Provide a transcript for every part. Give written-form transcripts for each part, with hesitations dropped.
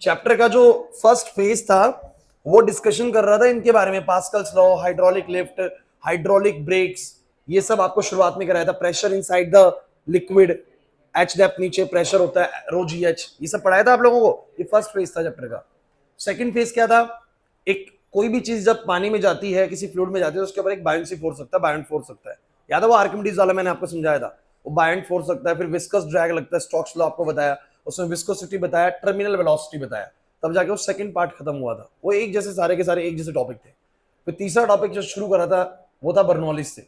Chapter का जो first phase था वो डिस्कशन कर रहा था इनके बारे में, Pascal's law, hydraulic lift, hydraulic brakes, ये सब आपको शुरुआत में कराया था। Pressure inside the liquid, h depth नीचे प्रेशर होता है, रो जी एच, ये सब पढ़ाया था आप लोगों को। ये फर्स्ट फेज था चैप्टर का। सेकंड फेज क्या था? एक कोई भी चीज जब पानी में जाती है, किसी फ्लूइड में जाती है, उसके ऊपर एक बायंसी फोर्स लगता है, बायंट फोर्स लगता है। याद है वो आर्किमिडीज वाला मैंने आपको समझाया था, वो बायंट फोर्स लगता है। फिर विस्कस ड्रैग लगता है, स्टोक्स लॉ आपको बताया, उसमें विस्कोसिटी बताया, टर्मिनल वेलोसिटी बताया, तब जाके वो सेकंड पार्ट खत्म हुआ था। वो एक जैसे सारे के सारे एक जैसे टॉपिक थे। फिर तीसरा टॉपिक जो शुरू करा था वो था बर्नौलिस से।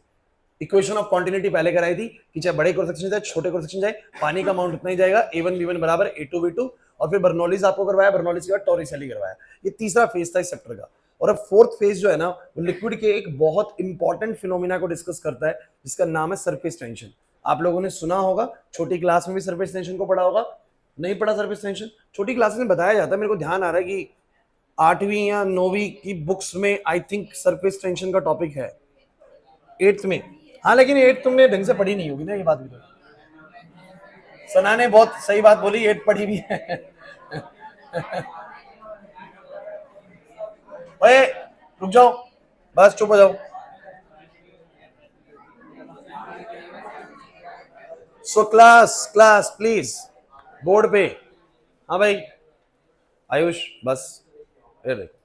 इक्वेशन ऑफ कॉन्टिन्यूटी पहले कराई थी कि चाहे बड़े क्रॉस सेक्शन जाए छोटे क्रॉस सेक्शन जाए, पानी का अमाउंट उतना ही जाएगा, A1 B1 बराबर A2 B2। और फिर बर्नौलिस आपको करवाया, बर्नौलिस के बाद टॉरिसेली करवाया। ये तीसरा फेज था इस चैप्टर का। और अब फोर्थ फेज जो है ना, वो लिक्विड के एक बहुत इंपॉर्टेंट फिनोमिना को डिस्कस करता है, जिसका नाम है सरफेस टेंशन। आप लोगों ने सुना होगा, छोटी क्लास में भी सरफेस टेंशन को पढ़ा होगा। नहीं पढ़ा सरफेस टेंशन? छोटी क्लास में बताया जाता है, मेरे को ध्यान आ रहा है कि 8वीं या 9वीं की बुक्स में आई थिंक सरफेस टेंशन का टॉपिक है, 8th में। हाँ, लेकिन 8th तुमने ढंग से पढ़ी नहीं होगी ना, ये बात भी तो। सना ने बहुत सही बात बोली, 8th पढ़ी भी है। ओए रुक जाओ, बस चुप हो जाओ। So class class please, board पे। हाँ भाई आयुष, बस ये देखो।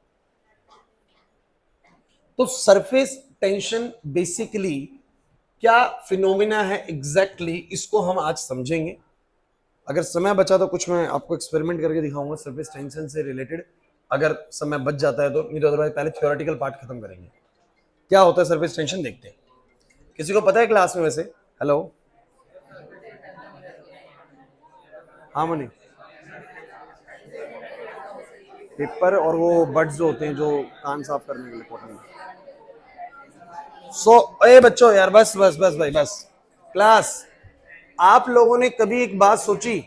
तो सरफेस टेंशन बेसिकली क्या फिनोमिना है एग्जैक्टली इसको हम आज समझेंगे। अगर समय बचा तो कुछ मैं आपको एक्सपेरिमेंट करके दिखाऊंगा सरफेस टेंशन से रिलेटेड, अगर समय बच जाता है तो। नहीं तो अदरवाइज पहले थ्योरेटिकल पार्ट खत्म करेंगे। क्या होता है सरफेस टेंशन देखते हैं। किसी को पता है क्लास में वैसे? हेलो, हाँ मनी। पेपर और वो बड्स जो होते हैं जो कान साफ करने के लिए, कॉटन। सो ए बच्चों यार, बस बस बस भाई बस। क्लास, आप लोगों ने कभी एक बात सोची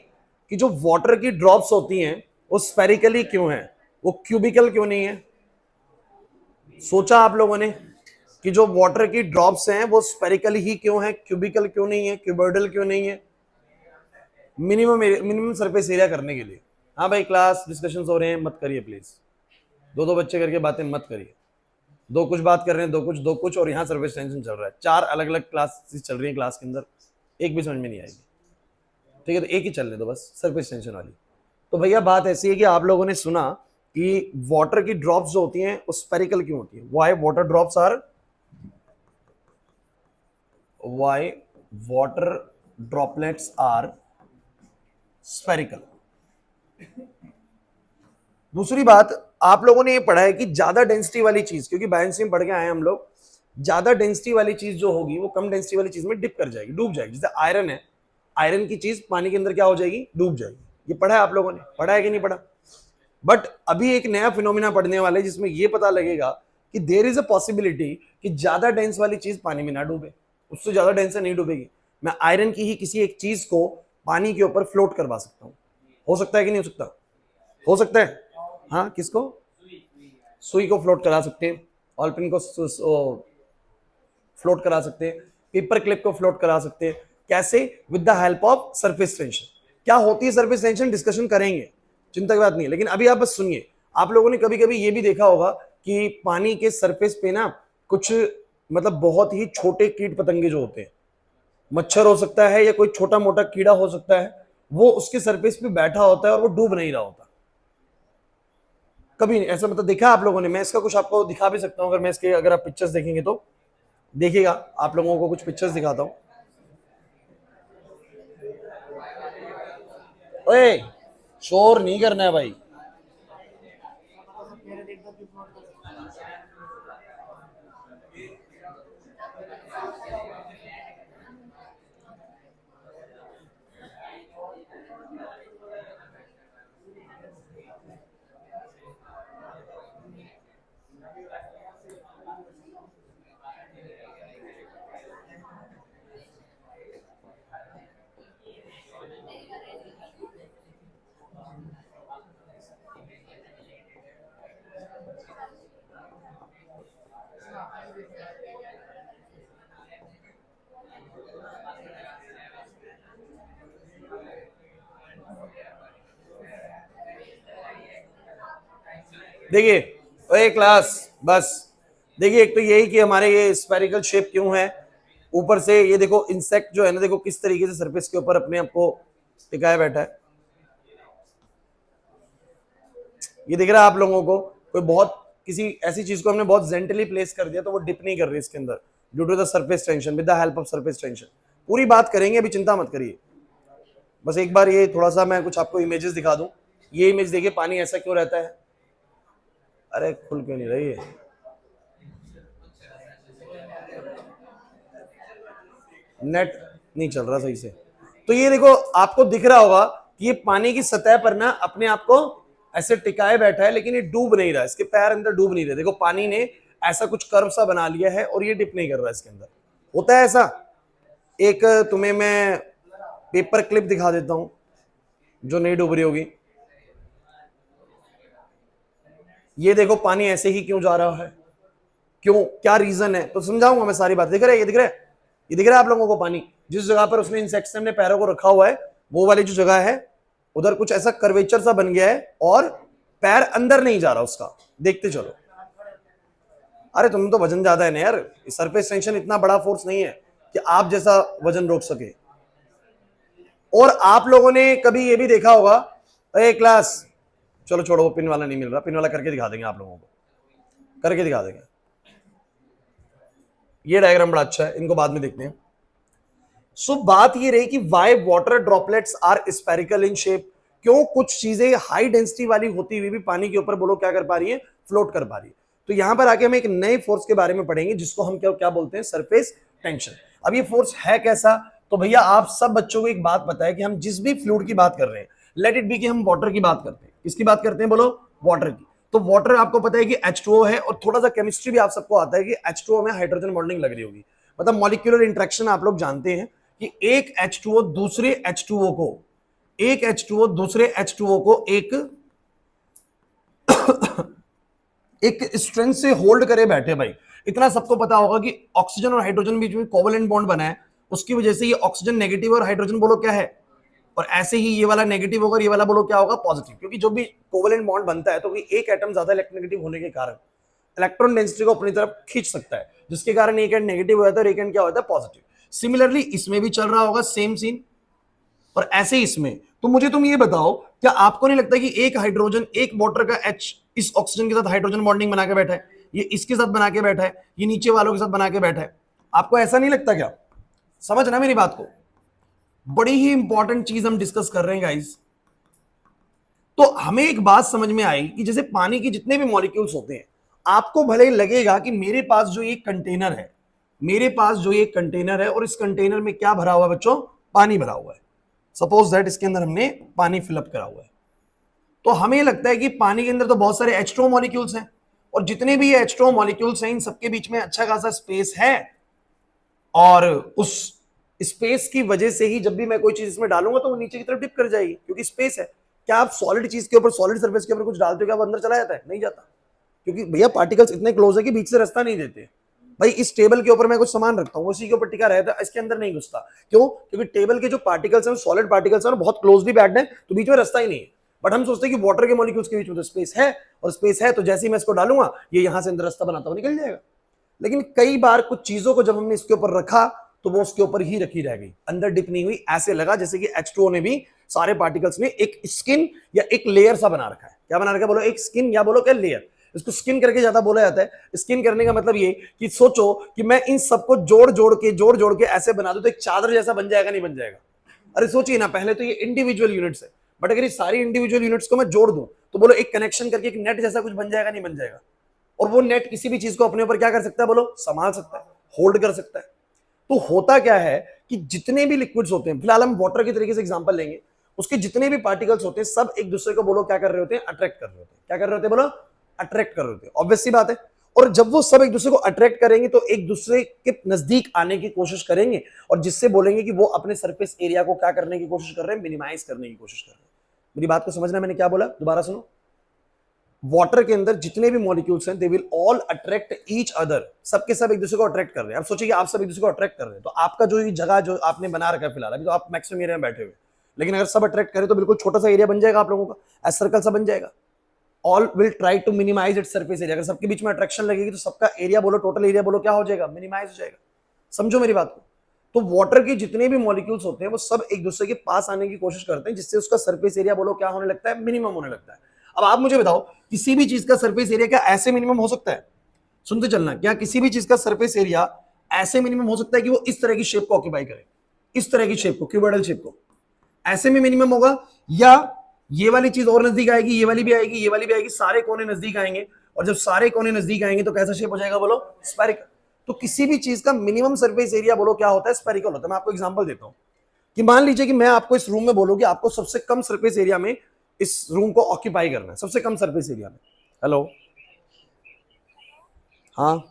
कि जो वाटर की ड्रॉप्स होती हैं वो स्फेरिकली क्यों है, वो क्यूबिकल क्यों नहीं है? सोचा आप लोगों ने कि जो वाटर की ड्रॉप्स हैं वो स्फेरिकल ही क्यों है, क्यूबिकल क्यों नहीं है, क्यूबॉइडल क्यों नहीं है? मिनिमम सरफेस एरिया करने के लिए। हाँ भाई क्लास डिस्कशन हो रहे हैं, मत करिए प्लीज। दो दो बच्चे करके बातें मत करिए। दो कुछ बात कर रहे हैं, दो कुछ दो कुछ, और यहाँ सर्विस टेंशन चल रहा है। 4 अलग अलग क्लासेस चल रही है क्लास के अंदर, एक भी समझ में नहीं आएगी। ठीक है, तो एक ही चलने दो बस, सर्विस टेंशन वाली। तो भैया बात ऐसी है कि आप लोगों ने सुना कि वाटर की ड्रॉप्स जो होती हैं वो स्पेरिकल क्यों होती है? Why water drops are, why water droplets are spherical. दूसरी बात, आप लोगों ने ये पढ़ा है कि ज्यादा डेंसिटी वाली चीज, क्योंकि बायोलॉजी में पढ़ के आए हम लोग, ज्यादा डेंसिटी वाली चीज जो होगी वो कम डेंसिटी वाली चीज में डिप कर जाएगी, डूब जाएगी। जैसे आयरन है, आयरन की चीज पानी के अंदर क्या हो जाएगी, डूब जाएगी। ये पढ़ा है आप लोगों ने, पढ़ा है कि नहीं पढ़ा? बट अभी एक नया फिनोमिना पढ़ने वाले जिसमें ये पता लगेगा कि देर इज अ पॉसिबिलिटी कि ज्यादा डेंस वाली चीज पानी में ना डूबे, उससे ज्यादा डेंस से नहीं डूबेगी। मैं आयरन की ही किसी एक चीज को पानी के ऊपर फ्लोट करवा सकता हूं। हो सकता है कि नहीं हो सकता? हो सकता है। हाँ, किसको? सुई को फ्लोट करा सकते हैं, ऑलपिन को फ्लोट करा सकते हैं, पेपर क्लिप को फ्लोट करा सकते हैं। कैसे? With the help of surface tension. क्या होती है सरफेस टेंशन, डिस्कशन करेंगे, चिंता की बात नहीं है। लेकिन अभी आप बस सुनिए। आप लोगों ने कभी कभी ये भी देखा होगा कि पानी के सरफेस पे ना कुछ, मतलब बहुत ही छोटे कीट पतंगे जो होते हैं, मच्छर हो सकता है या कोई छोटा मोटा कीड़ा हो सकता है, वो उसके सरफेस पे बैठा होता है और वो डूब नहीं रहा होता। कभी नहीं ऐसा मतलब देखा आप लोगों ने? मैं इसका कुछ आपको दिखा भी सकता हूं, अगर मैं इसके, अगर आप पिक्चर्स देखेंगे तो देखिएगा। आप लोगों को कुछ पिक्चर्स दिखाता हूं। ओए, शोर नहीं करना है भाई। देखिए ओए क्लास, बस देखिए, एक तो यही कि हमारे ये स्फेरिकल शेप क्यों है, ऊपर से ये देखो इंसेक्ट जो है ना, देखो किस तरीके से सरफेस के ऊपर अपने आप को टिकाया बैठा है। ये दिख रहा है आप लोगों को, कोई बहुत किसी ऐसी चीज को हमने बहुत जेंटली प्लेस कर दिया तो वो डिप नहीं कर रही इसके अंदर, due to the surface tension, with the help of surface tension. पूरी बात करेंगे, अभी चिंता मत करिए। बस एक बार ये थोड़ा सा मैं कुछ आपको इमेजेस दिखा दूं। ये इमेज देखिए, पानी ऐसा क्यों रहता है? अरे खुल क्यों नहीं रही है? नेट नहीं चल रहा सही से। तो ये देखो, आपको दिख रहा होगा कि ये पानी की सतह पर ना अपने आप को ऐसे टिकाए बैठा है, लेकिन ये डूब नहीं रहा, इसके पैर अंदर डूब नहीं रहे। देखो पानी ने ऐसा कुछ कर्व सा बना लिया है और ये डिप नहीं कर रहा इसके अंदर। होता है ऐसा। एक तुम्हें मैं पेपर क्लिप दिखा देता हूं जो नहीं डूब रही होगी। ये देखो पानी ऐसे ही क्यों जा रहा है, क्यों, क्या रीजन है, तो समझाऊंगा मैं सारी बात। दिख रहा है, ये दिख रहा है, ये दिख रहा है आप लोगों को पानी जिस जगह पर उसने इंसेक्ट ने अपने पैरों को रखा हुआ है, वो वाली जो जगह है उधर कुछ ऐसा कर्वेचर सा बन गया है और पैर अंदर नहीं जा रहा उसका। देखते चलो। अरे तुम तो वजन ज्यादा है ना यार, सरफेस टेंशन इतना बड़ा फोर्स नहीं है कि आप जैसा वजन रोक सके। और आप लोगों ने कभी ये भी देखा होगा, अरे क्लास चलो छोड़ो, वो पिन वाला नहीं मिल रहा, पिन वाला करके दिखा देंगे आप लोगों को, करके दिखा देंगे। ये डायग्राम बड़ा अच्छा है, इनको बाद में देखते हैं। सो बात ये रही कि why water droplets are spherical in shape. क्यों कुछ चीजें हाई डेंसिटी वाली होती हुई भी पानी के ऊपर बोलो क्या कर पा रही है, फ्लोट कर पा रही है। तो यहां पर आके हम एक नए फोर्स के बारे में पढ़ेंगे जिसको हम क्या क्या बोलते हैं, सरफेस टेंशन। अब ये फोर्स है कैसा, तो भैया आप सब बच्चों को एक बात पता है कि हम जिस भी फ्लूइड की बात कर रहे हैं, लेट इट बी कि हम वाटर की बात करते हैं। किसकी बात करते हैं बोलो, वाटर की। तो वाटर आपको पता है कि H2O है, और थोड़ा सा केमिस्ट्री भी आप सबको आता है कि H2O में हाइड्रोजन बॉन्डिंग लग रही होगी, मतलब मॉलिक्यूलर इंटरेक्शन आप लोग जानते हैं कि एक H2O दूसरे H2O को, एक H2O दूसरे H2O को एक स्ट्रेंथ से होल्ड करे बैठे। भाई इतना सबको पता होगा कि ऑक्सीजन और हाइड्रोजन बीच में कोवेलेंट बॉन्ड बना है, उसकी वजह से ये ऑक्सीजन नेगेटिव और हाइड्रोजन बोलो क्या है, और ऐसे ही ये वाला नेगेटिव होगा, ये वाला बोलो क्या होगा, पॉजिटिव। क्योंकि जो भी कोवेलेंट बॉन्ड बनता है तो एक एटम ज्यादा इलेक्ट्रोनेगेटिव होने के कारण इलेक्ट्रॉन डेंसिटी को अपनी तरफ खींच सकता है, जिसके कारण एक एंड नेगेटिव हो जाता है और एक एंड क्या होता है, पॉजिटिव। सिमिलरली इसमें भी चल रहा होगा सेम सीन, और ऐसे ही इसमें। तो मुझे तुम ये बताओ, क्या आपको नहीं लगता कि एक हाइड्रोजन, एक वाटर का H इस ऑक्सीजन के साथ हाइड्रोजन बॉन्डिंग बना के बैठा है, ये इसके साथ बना के बैठा है, ये नीचे वालों के साथ बना के बैठा है? आपको ऐसा नहीं लगता क्या? समझना मेरी बात को, बड़ी ही इंपॉर्टेंट चीज हम डिस्कस कर रहे हैं गाइस। तो हमें एक बात समझ में आई कि जैसे पानी के जितने भी मॉलिक्यूल्स होते हैं, आपको भले ही लगेगा कि मेरे पास जो ये कंटेनर है, मेरे पास जो ये कंटेनर है, और इस कंटेनर में क्या भरा हुआ है बच्चों, पानी भरा हुआ है। सपोज दैट इसके अंदर हमने पानी फिलअप करा हुआ है, तो हमें लगता है कि पानी के अंदर तो बहुत सारे H2O मॉलिक्यूल्स हैं, और जितने भी ये H2O मॉलिक्यूल्स हैं इन सबके बीच में अच्छा खासा स्पेस है, और उस स्पेस की वजह से ही जब भी मैं कोई चीज इसमें डालूंगा तो वो नीचे की तरफ डिप कर जाएगी, क्योंकि स्पेस है। क्या आप सॉलिड चीज के ऊपर, सॉलिड सरफेस के ऊपर कुछ डालते हो, क्या वो अंदर चला जाता है? नहीं जाता, क्योंकि भैया पार्टिकल्स इतने क्लोज है कि बीच से रास्ता नहीं देते। भाई इस टेबल के ऊपर मैं कुछ सामान रखता हूँ, उसी के ऊपर टिका रहता है, इसके अंदर नहीं घुसता। क्यों? क्योंकि टेबल के जो पार्टिकल्स हैं, सॉलिड पार्टिकल्स हैं, बहुत क्लोजली पैक्ड हैं, तो बीच में रास्ता ही नहीं है। बट हम सोचते हैं कि वाटर के मॉलिक्यूल्स के बीच में तो स्पेस है, और स्पेस है तो जैसे ही मैं इसको डालूंगा ये यहां से अंदर रास्ता बनाता हुआ निकल जाएगा। लेकिन कई बार कुछ चीजों को जब हमने इसके ऊपर रखा तो वो उसके ऊपर ही रखी रह गई, अंदर डिप नहीं हुई। ऐसे लगा जैसे कि H2O ने भी सारे पार्टिकल्स ने एक स्किन या एक लेयर सा बना रखा है। क्या बना रखा है बोलो, एक स्किन, या बोलो क्या लेयर। इसको स्किन करके ज्यादा बोला जाता है। स्किन करने का मतलब ये कि सोचो कि मैं इन सबको जोड़ जोड़ के ऐसे बना दूं तो एक चादर जैसा बन जाएगा, नहीं बन जाएगा? अरे सोचिए ना, पहले तो ये इंडिविजुअल यूनिट्स है, बट अगर ये सारी इंडिविजुअल यूनिट्स को मैं जोड़ दूं तो बोलो एक कनेक्शन करके एक नेट जैसा कुछ बन जाएगा, नहीं बन जाएगा? और वो नेट किसी भी चीज को अपने ऊपर क्या कर सकता है बोलो, संभाल सकता है, होल्ड कर सकता है। तो होता क्या है कि जितने भी लिक्विड्स होते हैं, फिलहाल हम वाटर के तरीके से एग्जांपल लेंगे, उसके जितने भी पार्टिकल्स होते हैं सब एक दूसरे को बोलो क्या कर रहे होते हैं, अट्रैक्ट कर रहे होते हैं। क्या कर रहे होते हैं बोलो, अट्रैक्ट कर रहे होते हैं। ऑब्वियस सी बात है। और जब वो सब एक दूसरे को अट्रैक्ट करेंगे तो एक दूसरे के नजदीक आने की कोशिश करेंगे, और जिससे बोलेंगे कि वो अपने सरफेस एरिया को क्या करने की कोशिश कर रहे हैं, मिनिमाइज करने की कोशिश कर रहे हैं। मेरी बात को समझना, मैंने क्या बोला दोबारा सुनो। वाटर के अंदर जितने भी मॉलिक्यूल्स हैं they will all attract each other, सबके सब एक दूसरे को अट्रैक्ट कर रहे हैं। अब सोचिए आप सब एक दूसरे को अट्रैक्ट कर रहे हैं, तो आपका जो ये जगह जो आपने बना रखा है, फिलहाल अभी तो आप मैक्सिमम एरिया में बैठे हुए, लेकिन अगर सब अट्रैक्ट करें तो बिल्कुल छोटा सा एरिया बन जाएगा आप लोगों का, ऐसा सर्कल सा बन जाएगा। All will try to minimize it surface area. अगर सबके बीच में अट्रैक्शन लगेगी तो सबका एरिया बोलो, टोटल एरिया बोलो, क्या हो जाएगा, मिनिमाइज हो जाएगा। समझो मेरी बात को। तो वाटर के जितने भी मॉलिक्यूल्स होते हैं वो सब एक दूसरे के पास आने की कोशिश करते हैं, जिससे उसका सरफेस एरिया बोलो क्या होने लगता है, मिनिमम होने लगता है। अब आप मुझे बताओ, किसी भी चीज का सरफेस एरिया क्या ऐसे मिनिमम हो सकता है? सुनते चलना, क्या किसी भी चीज का सरफेस एरिया ऐसे मिनिमम हो सकता है कि वो इस तरह की शेप को ऑक्यूपाई करे, इस तरह की शेप को, क्यूबॉइडल शेप को, ऐसे में मिनिमम होगा? या ये वाली चीज और नजदीक आएगी, ये वाली भी आएगी, ये वाली भी आएगी, सारे कोने नजदीक आएंगे, और जब सारे कोने नजदीक आएंगे तो कैसा शेप हो जाएगा बोलो, स्फेरिकल। तो किसी भी चीज का मिनिमम सरफेस एरिया बोलो क्या होता है, स्फेरिकल होता है। मैं आपको एग्जांपल देता हूं कि मान लीजिए कि मैं आपको इस रूम में बोलूं कि आपको सबसे कम सरफेस एरिया में इस रूम को ऑक्यूपाई करना है, सबसे कम सरफेस एरिया में। हेलो, हाँ,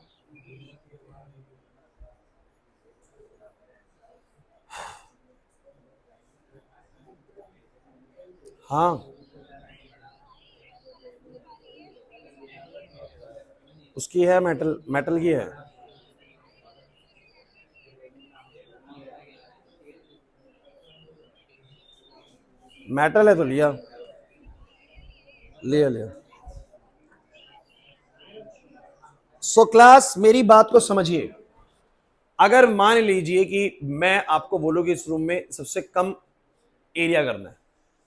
हाँ, उसकी है, मेटल, मेटल की है। मेटल है तो लिया, लिया लिया। सो क्लास मेरी बात को समझिए। अगर मान लीजिए कि मैं आपको बोलूं कि इस रूम में सबसे कम एरिया करना है,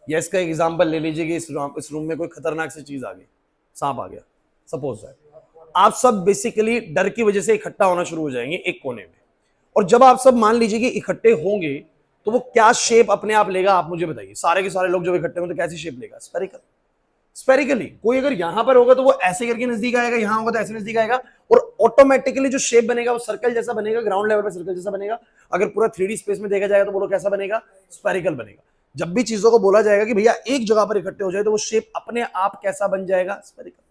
या इसका एग्जांपल ले लीजिए कि इस रूम में कोई खतरनाक सी चीज आ गई, सांप आ गया, सपोज दैट। आप सब बेसिकली डर की वजह से इकट्ठा होना शुरू हो जाएंगे एक कोने में, और जब आप सब मान लीजिए कि इकट्ठे होंगे तो वो क्या शेप अपने आप लेगा, आप मुझे बताइए। सारे के सारे लोग जब इकट्ठे होंगे तो कैसी शेप लेगा, स्फेरिकल। स्पेरिकली कोई अगर यहां पर होगा तो वो ऐसे करके नजदीक आएगा, यहां होगा तो ऐसे नजदीक आएगा, और ऑटोमेटिकली जो शेप बनेगा वो सर्कल जैसा बनेगा, ग्राउंड लेवल पर सर्कल जैसा बनेगा। अगर पूरा 3D स्पेस में देखा जाएगा तो बोलो कैसा बनेगा, स्पेरिकल बनेगा। जब भी चीजों को बोला जाएगा कि भैया एक जगह पर इकट्ठे हो जाए तो वो शेप अपने आप कैसा बन जाएगा, स्पेरिकल।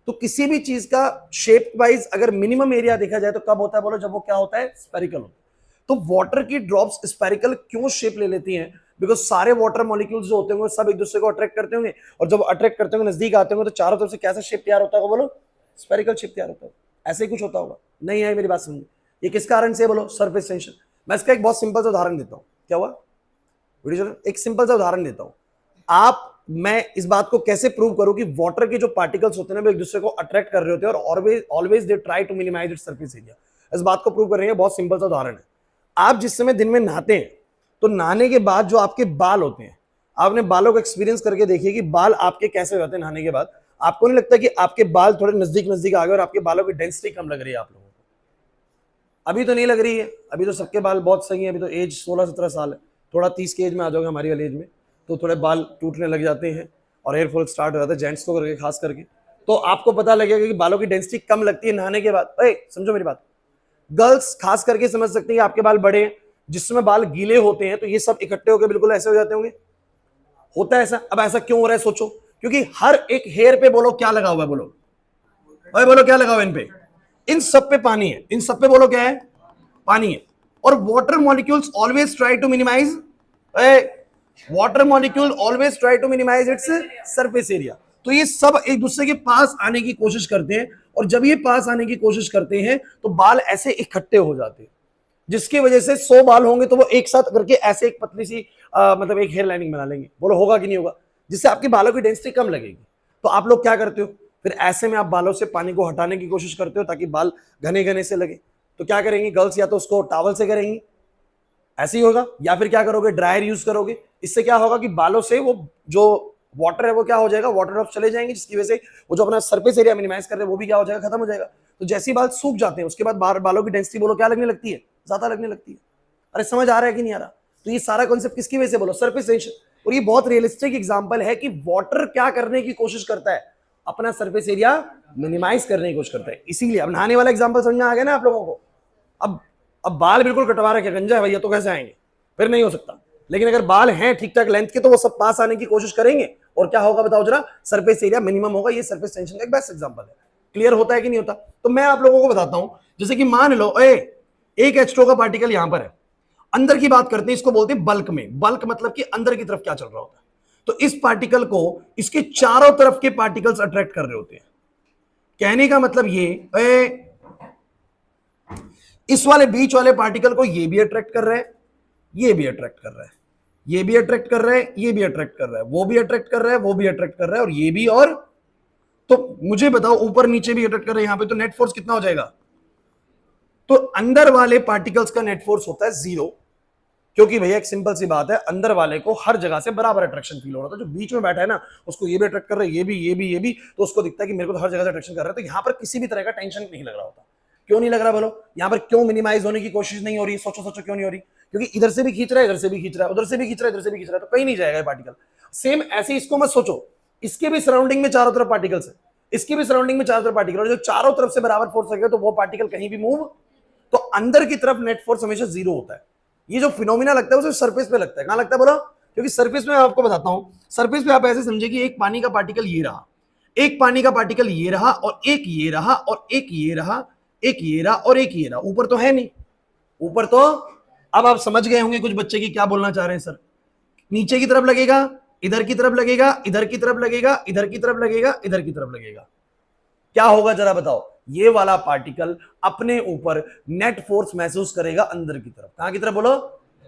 तो किसी भी चीज का शेप वाइज अगर मिनिमम एरिया देखा जाए तो कब होता है बोलो, जब वो क्या होता है, स्पेरिकल होता है। तो वाटर की ड्रॉप्स स्पेरिकल क्यों शेप ले लेती हैं? बिकॉज सारे वाटर मॉलिक्यूल्स जो होते होंगे सब एक दूसरे को अट्रैक्ट करते होंगे, और जब अट्रैक्ट करते होंगे, नजदीक आते होंगे, तो चारों तरफ से कैसा शेप तैयार होता होगा बोलो, स्पेरिकल शेप तैयार होता होगा। ऐसे ही कुछ होता होगा। नहीं है मेरी बात समझिए, ये किस कारण से बोलो, सरफेस टेंशन। मैं इसका एक बहुत सिंपल सा उदाहरण देता हूँ। क्या हुआ वीडियो, एक सिंपल सा उदाहरण देता हूँ। आप, मैं इस बात को कैसे प्रूव करूं कि वाटर के जो पार्टिकल्स होते हैं ना वो एक दूसरे को अट्रैक्ट कर रहे होते हैं, और always always they try to minimize its surface area. इस बात को प्रूव कर रहे हैं, बहुत सिंपल सा उदाहरण है। आप जिस समय दिन में नहाते हैं तो नहाने के बाद जो आपके बाल होते हैं, आपने बालों को एक्सपीरियंस करके देखिए कि बाल आपके कैसे हो जाते हैं नहाने के बाद। आपको नहीं लगता कि आपके बाल थोड़े नजदीक नजदीक आ गए और आपके बालों की डेंसिटी कम लग रही है आप लोगों को? अभी तो नहीं लग रही है, अभी तो सबके बाल बहुत सही है, अभी तो एज 16-17 साल है। थोड़ा 30 के एज में आ जाओगे हमारी वाली एज में तो थोड़े बाल टूटने लग जाते हैं और हेयर फॉल स्टार्ट हो जाता है, जेंट्स को करके खास करके। तो आपको पता लगेगा कि बालों की डेंसिटी कम लगती है नहाने के बाद। समझो मेरी बात। गर्ल्स खास करके समझ सकते हैं कि आपके बाल बड़े हैं, जिसमें बाल गीले होते हैं तो ये सब इकट्ठे होकर बिल्कुल ऐसे हो जाते होंगे। होता है ऐसा। अब ऐसा क्यों हो रहा है सोचो, क्योंकि हर एक हेयर पे बोलो क्या लगा हुआ है, बोलो भाई, बोलो क्या लगा हुआ है इन पे, इन सब पे पानी है, इन सब पे बोलो क्या है, पानी है। और water molecules always try to minimize, water molecule always try to minimize its surface area. तो ये सब एक दूसरे के पास आने की कोशिश करते हैं, और जब ये पास आने की कोशिश करते हैं तो बाल ऐसे इकट्ठे हो जाते हैं, जिसकी वजह से 100 बाल होंगे तो वो एक साथ करके ऐसे एक पतली सी मतलब एक हेयर लाइनिंग बना लेंगे। बोलो होगा कि नहीं होगा, जिससे आपके बालों की डेंसिटी कम लगेगी। तो आप लोग क्या करते हो फिर, ऐसे में आप बालों से पानी को हटाने की कोशिश करते हो ताकि बाल घने घने से लगे। तो क्या करेंगी गर्ल्स, या तो उसको टॉवल से करेंगी, ऐसे ही होगा, या फिर क्या करोगे, ड्रायर यूज करोगे। इससे क्या होगा कि बालों से वो जो वाटर है वो क्या हो जाएगा, वाटर ड्रॉप चले जाएंगे, जिसकी वजह से वो जो अपना सरफेस एरिया मिनिमाइज कर रहे हैं वो भी क्या हो जाएगा, खत्म हो जाएगा। तो जैसे ही बाल सूख जाते हैं उसके बाद बालों की डेंसिटी बोलो क्या लगने लगती है, ज्यादा लगने लगती है। अरे समझ आ रहा है कि नहीं आ रहा? तो ये सारा कॉन्सेप्ट किसकी वजह से बोलो, सरफेस टेंशन। और ये बहुत रियलिस्टिक एग्जांपल है कि वाटर क्या करने की कोशिश करता है, अपना सरफेस एरिया मिनिमाइज करने की कोशिश करता है। इसीलिए अब नहाने वाला एग्जांपल समझ में आ गया ना आप लोगों को। अब अब बाल बिल्कुल कटवा रखे, गंजा है भैया तो कैसे आएंगे, फिर नहीं हो सकता। लेकिन अगर बाल हैं ठीक ठाक लेंथ के तो वो सब पास आने की कोशिश करेंगे, और क्या होगा बताओ जरा, सरफेस एरिया मिनिमम होगा। ये सरफेस टेंशन का एक बेस्ट एग्जांपल है। क्लियर होता है कि नहीं होता? तो मैं आप लोगों को बताता हूं, जैसे कि मान लो एक H2O का पार्टिकल यहां पर है, अंदर की बात करते हैं, इसको बोलते हैं बल्क में। बल्क मतलब कि अंदर की तरफ क्या चल रहा होता है। तो इस पार्टिकल को इसके चारों तरफ के पार्टिकल्स अट्रैक्ट कर रहे होते हैं। कहने का मतलब ये, इस वाले बीच वाले पार्टिकल को ये भी अट्रैक्ट कर रहा है, ये भी अट्रैक्ट कर रहा है, ये भी अट्रैक्ट कर रहा है, ये भी अट्रैक्ट कर रहा है, वो भी अट्रैक्ट कर रहा है, वो भी अट्रैक्ट कर रहा है, और ये भी, और तो मुझे बताओ, ऊपर नीचे भी अट्रैक्ट कर रहे हैं, यहां पे तो नेट फोर्स कितना हो जाएगा? तो अंदर वाले पार्टिकल्स का नेट फोर्स होता है 0, क्योंकि भैया एक सिंपल सी बात है, अंदर वाले को हर जगह से बराबर अट्रैक्शन फील हो रहा था। जो बीच में बैठा है ना, उसको ये भी अट्रैक्ट कर रहा है, ये भी, तो उसको दिखता है कि मेरे को तो हर जगह से अट्रैक्शन कर रहा है। तो यहां पर किसी भी तरह का टेंशन नहीं लग रहा होता। क्यों नहीं लग रहा बोलो? यहां पर क्यों मिनिमाइज होने की कोशिश नहीं हो रही? सोचो सोचो, क्यों नहीं हो रही? क्योंकि इधर से भी खींच रहा है, इधर से भी खींच रहा है, उधर से भी खींच रहा है, इधर से भी खींच रहा है, तो कहीं नहीं जाएगा पार्टिकल। सेम ऐसे इसको मत सोचो, इसके भी सराउंडिंग में चारों तरफ पार्टिकल्स है, इसकी भी सराउंडिंग में चारों तरफ पार्टिकल, और जो चारों तरफ से बराबर फोर्स लगेगा तो वो पार्टिकल कहीं भी मूव, तो अंदर की तरफ नेट फोर्स हमेशा 0 होता है। ये जो फिनोमिना लगता है वो सरफेस पे लगता है। कहां लगता है बोलो? क्योंकि सरफेस में आपको बताता हूं, सरफेस पे आप ऐसे समझे कि एक पानी का पार्टिकल ये रहा, एक पानी का पार्टिकल ये रहा, और एक ये रहा, और एक ये रहा, एक ये रहा, और एक ये रहा। ऊपर तो है नहीं, ऊपर तो, अब आप समझ गए होंगे कुछ बच्चे की क्या बोलना चाह रहे हैं सर। नीचे की तरफ लगेगा, इधर की तरफ लगेगा, इधर की तरफ लगेगा, इधर की तरफ लगेगा, इधर की तरफ लगेगा, क्या होगा जरा बताओ? ये वाला पार्टिकल अपने ऊपर नेट फोर्स महसूस करेगा अंदर की तरफ। कहां की तरफ बोलो?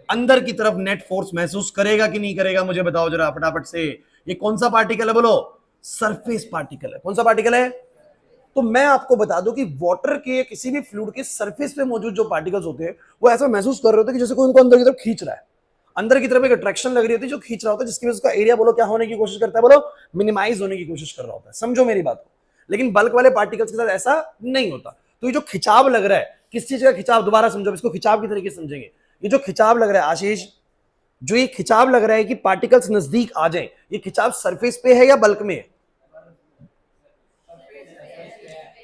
अंदर की तरफ नेट फोर्स महसूस करेगा कि नहीं करेगा? मुझे बताओ जरा फटाफट से। ये कौन सा पार्टिकल है बोलो? सरफेस पार्टिकल है। कौन सा पार्टिकल है? तो मैं आपको बता दूं कि वाटर के किसी भी फ्लूइड के सरफेस पे मौजूद जो पार्टिकल्स होते हैं वो ऐसा महसूस कर रहे होते हैं कि जैसे कोई उनको अंदर की तरफ खींच रहा है, अंदर की तरफ एक अट्रैक्शन लग रही होती है जो खींच रहा होता है, जिसकी वजह से उसका एरिया बोलो क्या होने की कोशिश करता है? बोलो मिनिमाइज होने की कोशिश कर रहा होता है। समझो मेरी बात को। लेकिन बल्क वाले पार्टिकल्स के साथ ऐसा नहीं होता। तो ये जो खिंचाव लग रहा है, किस चीज का खिंचाव? दोबारा समझो, इसको खिंचाव की तरीके से समझेंगे। ये जो खिंचाव लग रहा है आशीष, जो ये खिंचाव लग रहा है कि पार्टिकल्स नजदीक आ जाएं, ये खिंचाव सरफेस पे है या बल्क में है?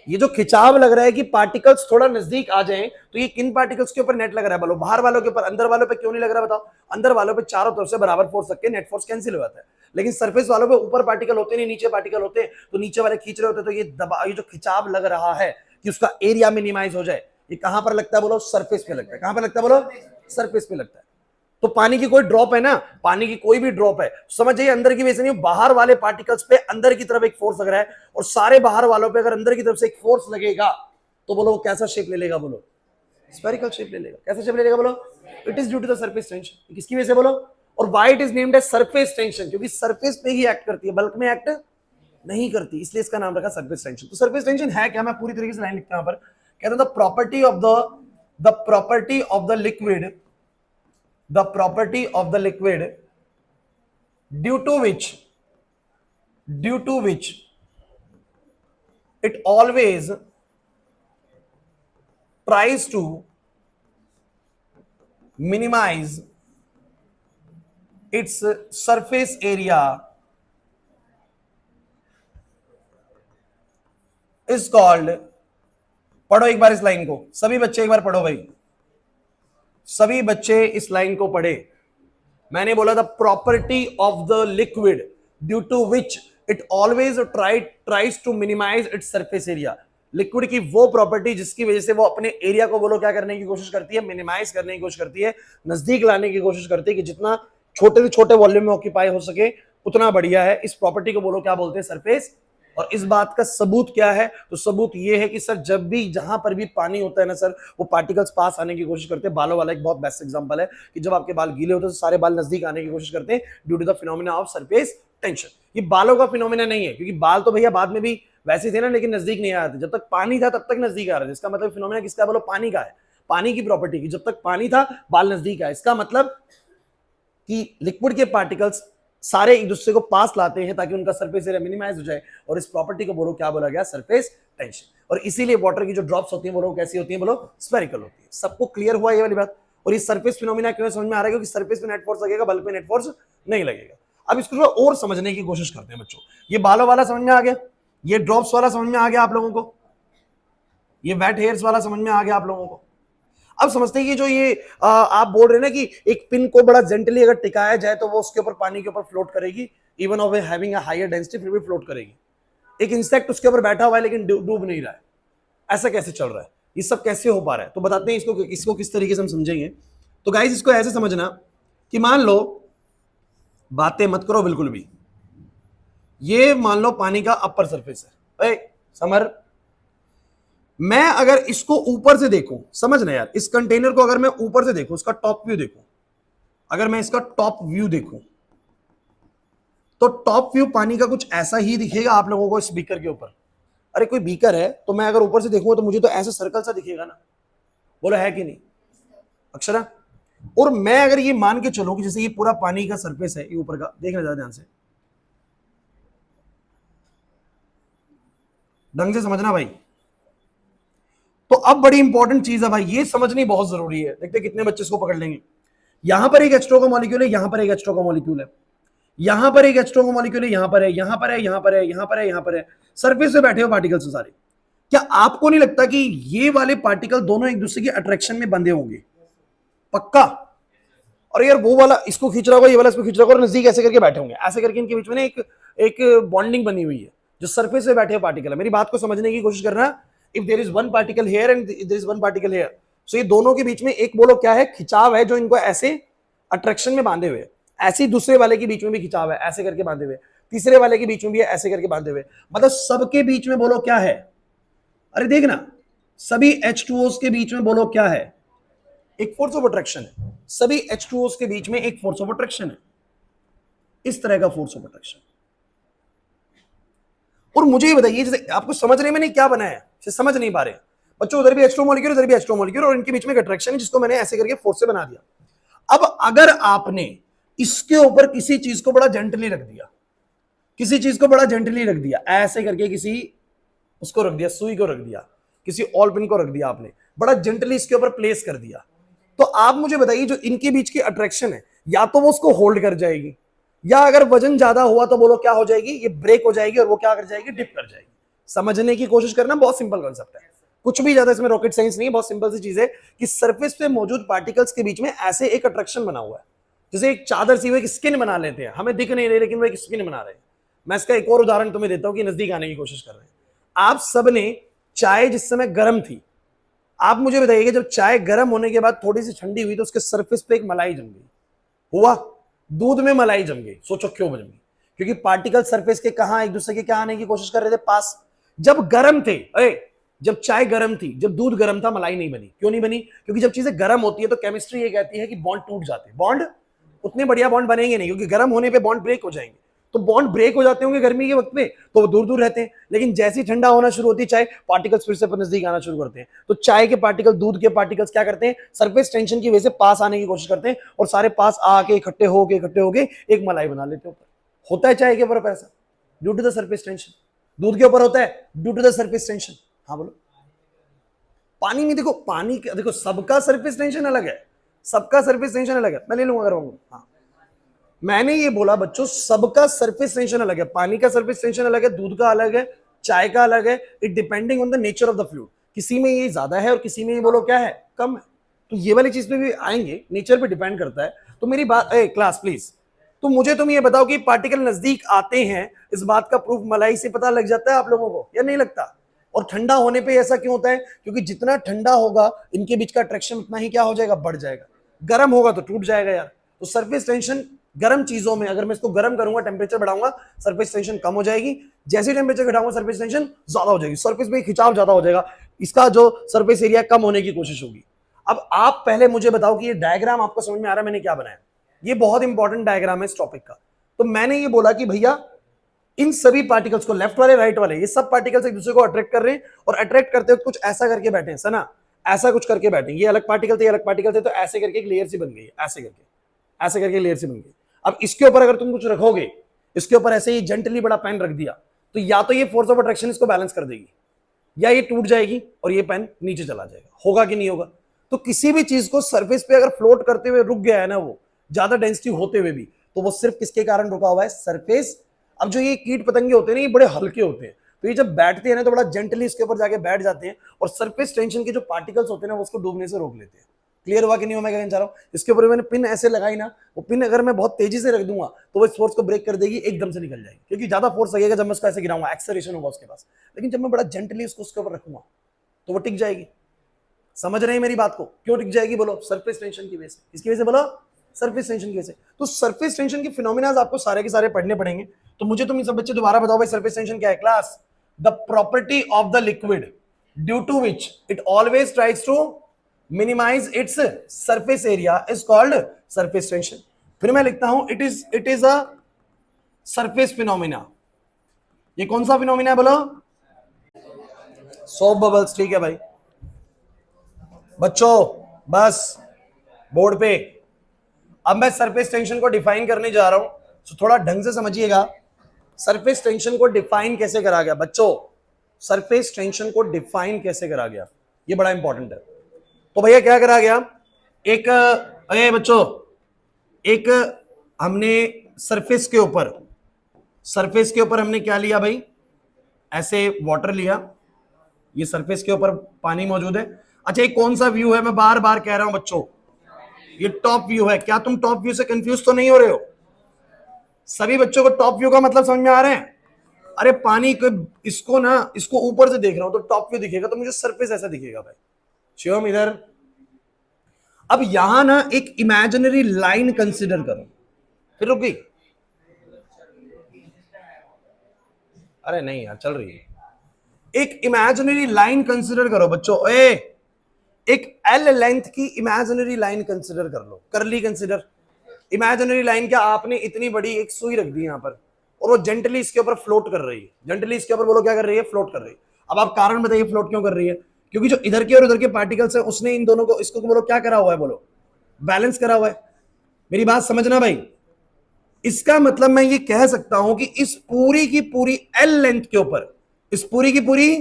ये जो खिंचाव लग रहा है कि पार्टिकल्स थोड़ा नजदीक आ जाएं, तो ये किन पार्टिकल्स के ऊपर नेट लग रहा है? बोलो बाहर वालों के ऊपर। अंदर वालों पे क्यों नहीं लग रहा बताओ? अंदर वालों पे चारों तरफ से बराबर फोर्स रख के नेट फोर्स कैंसिल हो जाता है। लेकिन सरफेस वालों पे ऊपर पार्टिकल होते नहीं, नीचे पार्टिकल होते, तो नीचे वाले खींच रहे होते, तो ये दबाव, ये जो खिंचाव लग रहा है कि उसका एरिया मिनिमाइज हो जाए, ये कहां पर लगता है बोलो? सरफेस पे लगता है। कहां पर लगता है बोलो? सरफेस पे लगता है। तो पानी की कोई ड्रॉप है ना, पानी की कोई भी ड्रॉप है, समझ जाइए अंदर की वजह नहीं, बाहर वाले पार्टिकल्स पे अंदर की तरफ एक फोर्स लग रहा है, और सारे बाहर वालों पे अगर अंदर की तरफ से एक फोर्स लगेगा तो बोलो वो कैसा शेप ले लेगा? बोलो स्फेरिकल शेप ले लेगा। कैसा शेप ले लेगा? बोलो it is due to the surface tension. किसकी वजह से बोलो? और why it is named as surface tension? क्योंकि सरफेस पे ही एक्ट करती है, बल्क में एक्ट नहीं करती, इसलिए इसका नाम रखा सरफेस टेंशन। तो सरफेस टेंशन है क्या? मैं पूरी तरीके से लाइन लिखता हूं यहाँ पर। कहते हैं the property of the liquid, the property of the liquid due to which it always tries to minimize its surface area is called, पढ़ो एक बार इस लाइन को, सभी बच्चे एक बार पढ़ो भाई, सभी बच्चे इस लाइन को पढ़े। मैंने बोला था property of the liquid due to which it always tries to minimize its surface area. Liquid की वो प्रॉपर्टी जिसकी वजह से वो अपने एरिया को बोलो क्या करने की कोशिश करती है? मिनिमाइज करने की कोशिश करती है, नजदीक लाने की कोशिश करती है, कि जितना छोटे से छोटे वॉल्यूम में ऑक्यूपाई हो सके उतना बढ़िया है। इस प्रॉपर्टी को बोलो क्या बोलते हैं? सरफेस। और इस बात का सबूत क्या है? तो सबूत ये है कि सर जब भी जहां पर भी पानी होता है ना सर, वो पार्टिकल्स पास आने की कोशिश करते हैं। बालों वाला एक बहुत बेस्ट एग्जांपल है कि जब आपके बाल गीले होते हैं तो सारे बाल नजदीक आने की कोशिश करते हैं due to the phenomena of surface tension. ये बालों का फिनोमिना नहीं है, क्योंकि बाल तो भैया बाद में भी वैसे थे ना, लेकिन नजदीक नहीं आ रहे थे। जब तक पानी था तब तक नजदीक आ रहे थे। इसका मतलब फिनोमिना किसका? बोलो पानी का है, पानी की प्रॉपर्टी की। जब तक पानी था बाल नजदीक आए, इसका मतलब कि लिक्विड के पार्टिकल्स सारे एक दूसरे को पास लाते हैं ताकि उनका सरफेस एरिया मिनिमाइज हो जाए, और इस प्रॉपर्टी को बोलो क्या बोला गया? Surface tension. और इसीलिए वाटर की जो ड्रॉप्स होती हैं बोलो कैसी होती हैं? बोलो स्फेरिकल होती है। सबको क्लियर हुआ ये वाली बात? और ये सरफेस फिनोमिना क्यों समझ में आ रहा है? क्योंकि सरफेस पे नेट फोर्स लगेगा, बल्क पे नेट फोर्स नहीं लगेगा। अब इसको थोड़ा और समझने की कोशिश करते हैं बच्चों। ये बालों वाला समझ में आ गया, ये ड्रॉप्स वाला समझ में आ गया आप लोगों को, ये वेट हेयर्स वाला समझ में आ गया आप लोगों को। अब समझते हैं कि जो ये आप बोल रहे हैं ना कि एक पिन को बड़ा जेंटली अगर टिकाया जाए तो वो उसके ऊपर पानी के ऊपर फ्लोट करेगी, even of having a higher density, फिर भी फ्लोट करेगी। एक इंसेक्ट उसके ऊपर बैठा हुआ है लेकिन डूब नहीं रहा है, ऐसा कैसे चल रहा है? ये सब कैसे हो पा रहा है? तो बताते हैं इसको किस तरीके से हम समझेंगे। तो गाइस इसको ऐसे समझना कि मान लो, बातें मत करो बिल्कुल भी, ये मान लो पानी का अपर सरफेस है। समर, मैं अगर इसको ऊपर से देखूं, समझना यार, इस कंटेनर को अगर मैं ऊपर से देखूं, इसका टॉप व्यू देखूं, अगर मैं इसका टॉप व्यू देखूं, तो टॉप व्यू पानी का कुछ ऐसा ही दिखेगा आप लोगों को इस बीकर के ऊपर। अरे कोई बीकर है तो मैं अगर ऊपर से देखूंगा तो मुझे तो ऐसा सर्कल सा दिखेगा ना, बोलो है कि नहीं अक्षरा? और मैं अगर ये मान के चलूं कि जैसे ये पूरा पानी का सरफेस है, ये ऊपर का देखना ज्यादा ध्यान से, ढंग से समझना भाई। तो अब बड़ी इंपॉर्टेंट चीज है भाई, ये समझनी बहुत जरूरी है। देखते कितने बच्चे इसको पकड़ लेंगे। यहां पर एक H2O का मॉलिक्यूल है, यहां पर एक H2O का मॉलिक्यूल है, यहां पर एक H2O का मॉलिक्यूल है, यहां पर है, यहां पर है, यहां पर है, यहां पर है, यहां पर है। सरफेस पे बैठे हो पार्टिकल्स सारे। क्या आपको नहीं लगता कि ये वाले पार्टिकल दोनों एक दूसरे की अट्रैक्शन में बंधे होंगे? पक्का। और यार वो वाला इसको खींच रहा होगा, ये वाला इसको खींच रहा होगा, और नजदीक ऐसे करके बैठे होंगे, ऐसे करके इनके बीच में ना एक बॉन्डिंग बनी हुई है जो सरफेस पे बैठे पार्टिकल है। मेरी बात को समझने की कोशिश करना। If there is one particle here and there is one particle here, so ये दोनों के बीच में एक बोलो क्या है, खिंचाव है जो इनको ऐसे अट्रैक्शन में बांधे हुए। ऐसे ही दूसरे वाले के बीच में भी खिंचाव है, ऐसे करके बांधे हुए। तीसरे वाले के बीच में भी है, ऐसे करके बांधे हुए। मतलब सबके बीच में बोलो क्या है? अरे देखना, सभी H2Os के बीच में बोलो क्या है? एक फोर्स ऑफ अट्रैक्शन है। सभी H2Os के बीच में एक फोर्स ऑफ अट्रैक्शन है, इस तरह का फोर्स ऑफ अट्रैक्शन। और मुझे ये बताइए, जैसे आपको समझने में नहीं क्या बनाया है, समझ नहीं पा रहे बच्चों, उधर भी H2O मॉलिक्यूल, उधर भी H2O मॉलिक्यूल, और इनके बीच में एक अट्रैक्शन है जिसको मैंने ऐसे करके फोर्स से बना दिया। अब अगर आपने इसके ऊपर किसी चीज को बड़ा जेंटली रख दिया, किसी चीज को बड़ा जेंटली रख दिया, ऐसे करके किसी उसको रख दिया, सुई को रख दिया, किसी ऑल पिन को रख दिया, आपने बड़ा जेंटली इसके ऊपर प्लेस कर दिया, तो आप मुझे बताइए जो इनके बीच की अट्रैक्शन है, या तो वो उसको होल्ड कर जाएगी, या अगर वजन ज्यादा हुआ तो बोलो क्या हो जाएगी, ये ब्रेक हो जाएगी और वो क्या कर जाएगी, डिप कर जाएगी। समझने की कोशिश करना, बहुत सिंपल कॉन्सेप्ट है, कुछ भी ज्यादा इसमें रॉकेट साइंस नहीं है, बहुत सिंपल सी चीज है कि सरफेस पे मौजूद पार्टिकल्स के बीच में ऐसे एक अट्रैक्शन बना हुआ है। जैसे एक चादर सी एक स्किन बना लेते हैं, हमें दिख नहीं रही लेकिन वो एक स्किन बना रहे हैं। मैं इसका एक और उदाहरण तुम्हें देता हूं कि नजदीक आने की कोशिश कर रहे हैं। आप सबने चाय जिस समय गर्म थी, आप मुझे बताइए जब चाय गर्म होने के बाद थोड़ी सी ठंडी हुई तो उसके सरफेस पे एक मलाई जम गई, हुआ? दूध में मलाई जम गई, सोचो क्यों जम गई? क्योंकि पार्टिकल सरफेस के कहां एक दूसरे के क्या आने की कोशिश कर रहे थे, पास। जब गर्म थे, जब चाय गर्म थी, जब दूध गर्म था, मलाई नहीं बनी। क्यों नहीं बनी? क्योंकि जब चीजें गर्म होती है तो केमिस्ट्री ये कहती है कि बॉन्ड टूट जाते हैं। बॉन्ड उतने बढ़िया बॉन्ड बनेंगे नहीं, क्योंकि गर्म होने पे बॉन्ड ब्रेक हो जाएंगे। तो बॉन्ड ब्रेक हो जाते होंगे गर्मी के वक्त में, तो वो दूर दूर रहते हैं। लेकिन जैसे ही ठंडा होना शुरू होती है चाय, पार्टिकल्स फिर से नजदीक आना शुरू करते हैं। तो चाय के पार्टिकल, दूध के पार्टिकल्स क्या करते हैं, सरफेस टेंशन की वजह से पास आने की कोशिश करते हैं, और सारे पास आके इकट्ठे होके एक मलाई बना लेते हैं। होता है चाय के ऊपर ऐसा, due to the surface tension. दूध के ऊपर होता है due to the surface tension. हाँ बोलो। पानी में देखो, पानी देखो, सबका सरफेस टेंशन अलग है, सबका सरफेस टेंशन अलग है। मैं ले लूंगा अगर हाँ, मैंने ये बोला बच्चों, सबका सरफेस टेंशन अलग है। पानी का सरफेस टेंशन अलग है, दूध का अलग है, चाय का अलग है। It depending on the nature of the fluid. किसी में ये ज्यादा है और किसी में ये बोलो क्या है, कम है। तो ये वाली चीज पे भी आएंगे, नेचर पे डिपेंड करता है। तो मेरी बात, क्लास प्लीज, तो मुझे तुम ये बताओ कि पार्टिकल नजदीक आते हैं, इस बात का प्रूफ मलाई से पता लग जाता है आप लोगों को या नहीं लगता? और ठंडा होने पे ऐसा क्यों होता है? क्योंकि जितना ठंडा होगा इनके बीच का अट्रैक्शन उतना ही क्या हो जाएगा, बढ़ जाएगा। गर्म होगा तो टूट जाएगा यार। तो सरफेस टेंशन गर्म चीजों में, अगर मैं इसको गर्म करूंगा, टेम्परेचर बढ़ाऊंगा, सरफेस टेंशन कम हो जाएगी। जैसे टेम्परेचर घटाऊंगा, सरफेस टेंशन ज्यादा हो जाएगी, सरफेस में खिंचाव ज्यादा हो जाएगा, इसका जो सरफेस एरिया कम होने की कोशिश होगी। अब आप पहले मुझे बताओ कि ये डायग्राम आपको समझ में आ रहा है मैंने क्या बनाया? ये बहुत इंपॉर्टेंट डायग्राम है इस टॉपिक का। तो मैंने ये बोला कि भैया इन सभी पार्टिकल्स को, लेफ्ट वाले राइट वाले, ये सब पार्टिकल्स एक दूसरे को अट्रैक्ट कर रहे हैं, और अट्रैक्ट करते हुए कुछ ऐसा करके बैठे हैं सना, ऐसा कुछ करके बैठे। ये अलग पार्टिकल थे, अलग पार्टिकल थे, तो ऐसे करके एक लेयर सी बन गई, ऐसे करके लेयर सी बन गई। अब इसके ऊपर अगर तुम कुछ रखोगे, इसके ऊपर ऐसे ही जेंटली बड़ा पेन रख दिया, तो या तो ये फोर्स ऑफ अट्रैक्शन इसको बैलेंस कर देगी, या ये टूट जाएगी और ये पेन नीचे चला जाएगा। होगा कि नहीं होगा? तो किसी भी चीज को सरफेस पे अगर फ्लोट करते हुए रुक गया है ना, वो ज्यादा डेंसिटी होते हुए भी, तो वो सिर्फ किसके कारण रुका हुआ है, सरफेस। अब जो ये कीट पतंगे होते हैं ना, ये बड़े हल्के होते हैं, तो ये जब बैठते हैं ना तो बड़ा जेंटली इसके ऊपर जाके बैठ जाते हैं, और सरफेस टेंशन के जो पार्टिकल्स होते हैं ना, वो उसको डूबने से रोक लेते हैं। क्लियर हुआ कि नहीं हुआ मैं कहना चाह रहा हूं? इसके ऊपर मैंने पिन ऐसे लगाई ना, वो पिन अगर मैं बहुत तेजी से रख दूंगा तो वो इस फोर्स को ब्रेक कर देगी, एकदम से निकल जाएगी, क्योंकि ज्यादा फोर्स लगेगा जब मैं उसको ऐसे गिराऊंगा, एक्सेलरेशन होगा उसके पास। लेकिन जब मैं बड़ा जेंटली उसको उसके ऊपर रखूंगा तो वो टिक जाएगी। समझ रहे हैं मेरी बात को? क्यों टिक जाएगी बोलो? सरफेस टेंशन की वजह से। किसकी वजह से बोलो? सरफेस टेंशन की वजह से। तो सरफेस टेंशन के फिनोमिना आपको सारे के सारे पढ़ने पड़ेंगे। तो मुझे तुम सब बच्चे दोबारा बताओ भाई, सरफेस टेंशन क्या है class? The property of the liquid due to which it always tries to minimize its surface area is called surface tension. फिर मैं लिखता हूं, it is a surface phenomena. ये कौन सा फिनोमिना है बोलो? Soap bubbles. ठीक है भाई बच्चों, बस बोर्ड पे अब मैं सरफेस टेंशन को डिफाइन करने जा रहा हूं, तो थोड़ा ढंग से समझिएगा। सरफेस टेंशन को डिफाइन कैसे करा गया बच्चों? सरफेस टेंशन को डिफाइन कैसे करा गया, ये बड़ा इंपॉर्टेंट है। तो भैया क्या करा गया, एक अरे बच्चों, एक हमने सरफेस के ऊपर, सरफेस के ऊपर हमने क्या लिया भाई, ऐसे वाटर लिया, ये सरफेस के ऊपर पानी मौजूद है। अच्छा ये कौन सा व्यू है, मैं बार बार कह रहा हूं बच्चों, ये टॉप व्यू है। क्या तुम टॉप व्यू से कंफ्यूज तो नहीं हो रहे हो? सभी बच्चों को टॉप व्यू का मतलब समझ में आ रहे हैं? अरे पानी को, इसको ना, इसको ऊपर से देख रहा हूं तो टॉप व्यू दिखेगा, तो मुझे सरफेस ऐसा दिखेगा भाई। शिवम इधर। अब यहां ना एक इमेजिनरी लाइन कंसिडर करो, फिर रुक गई। अरे नहीं यार चल रही है। एक इमेजिनरी लाइन कंसिडर करो बच्चों, एक एल लेंथ की इमेजिनरी लाइन कंसिडर कर लो, कर ली कंसिडर। इमेजिनरी लाइन क्या, आपने इतनी बड़ी एक सुई रख दी यहां पर और वो जेंटली इसके ऊपर फ्लोट कर रही है। जेंटली इसके ऊपर बोलो क्या कर रही है, फ्लोट कर रही है। अब आप कारण बताइए फ्लोट क्यों कर रही है? क्योंकि जो इधर के और उधर के पार्टिकल्स है उसने इन दोनों को, इसको बोलो क्या करा हुआ है, बोलो बैलेंस करा हुआ है। मेरी बात समझना भाई, इसका मतलब मैं ये कह सकता हूं कि इस पूरी की पूरी एल लेंथ के ऊपर, इस पूरी की पूरी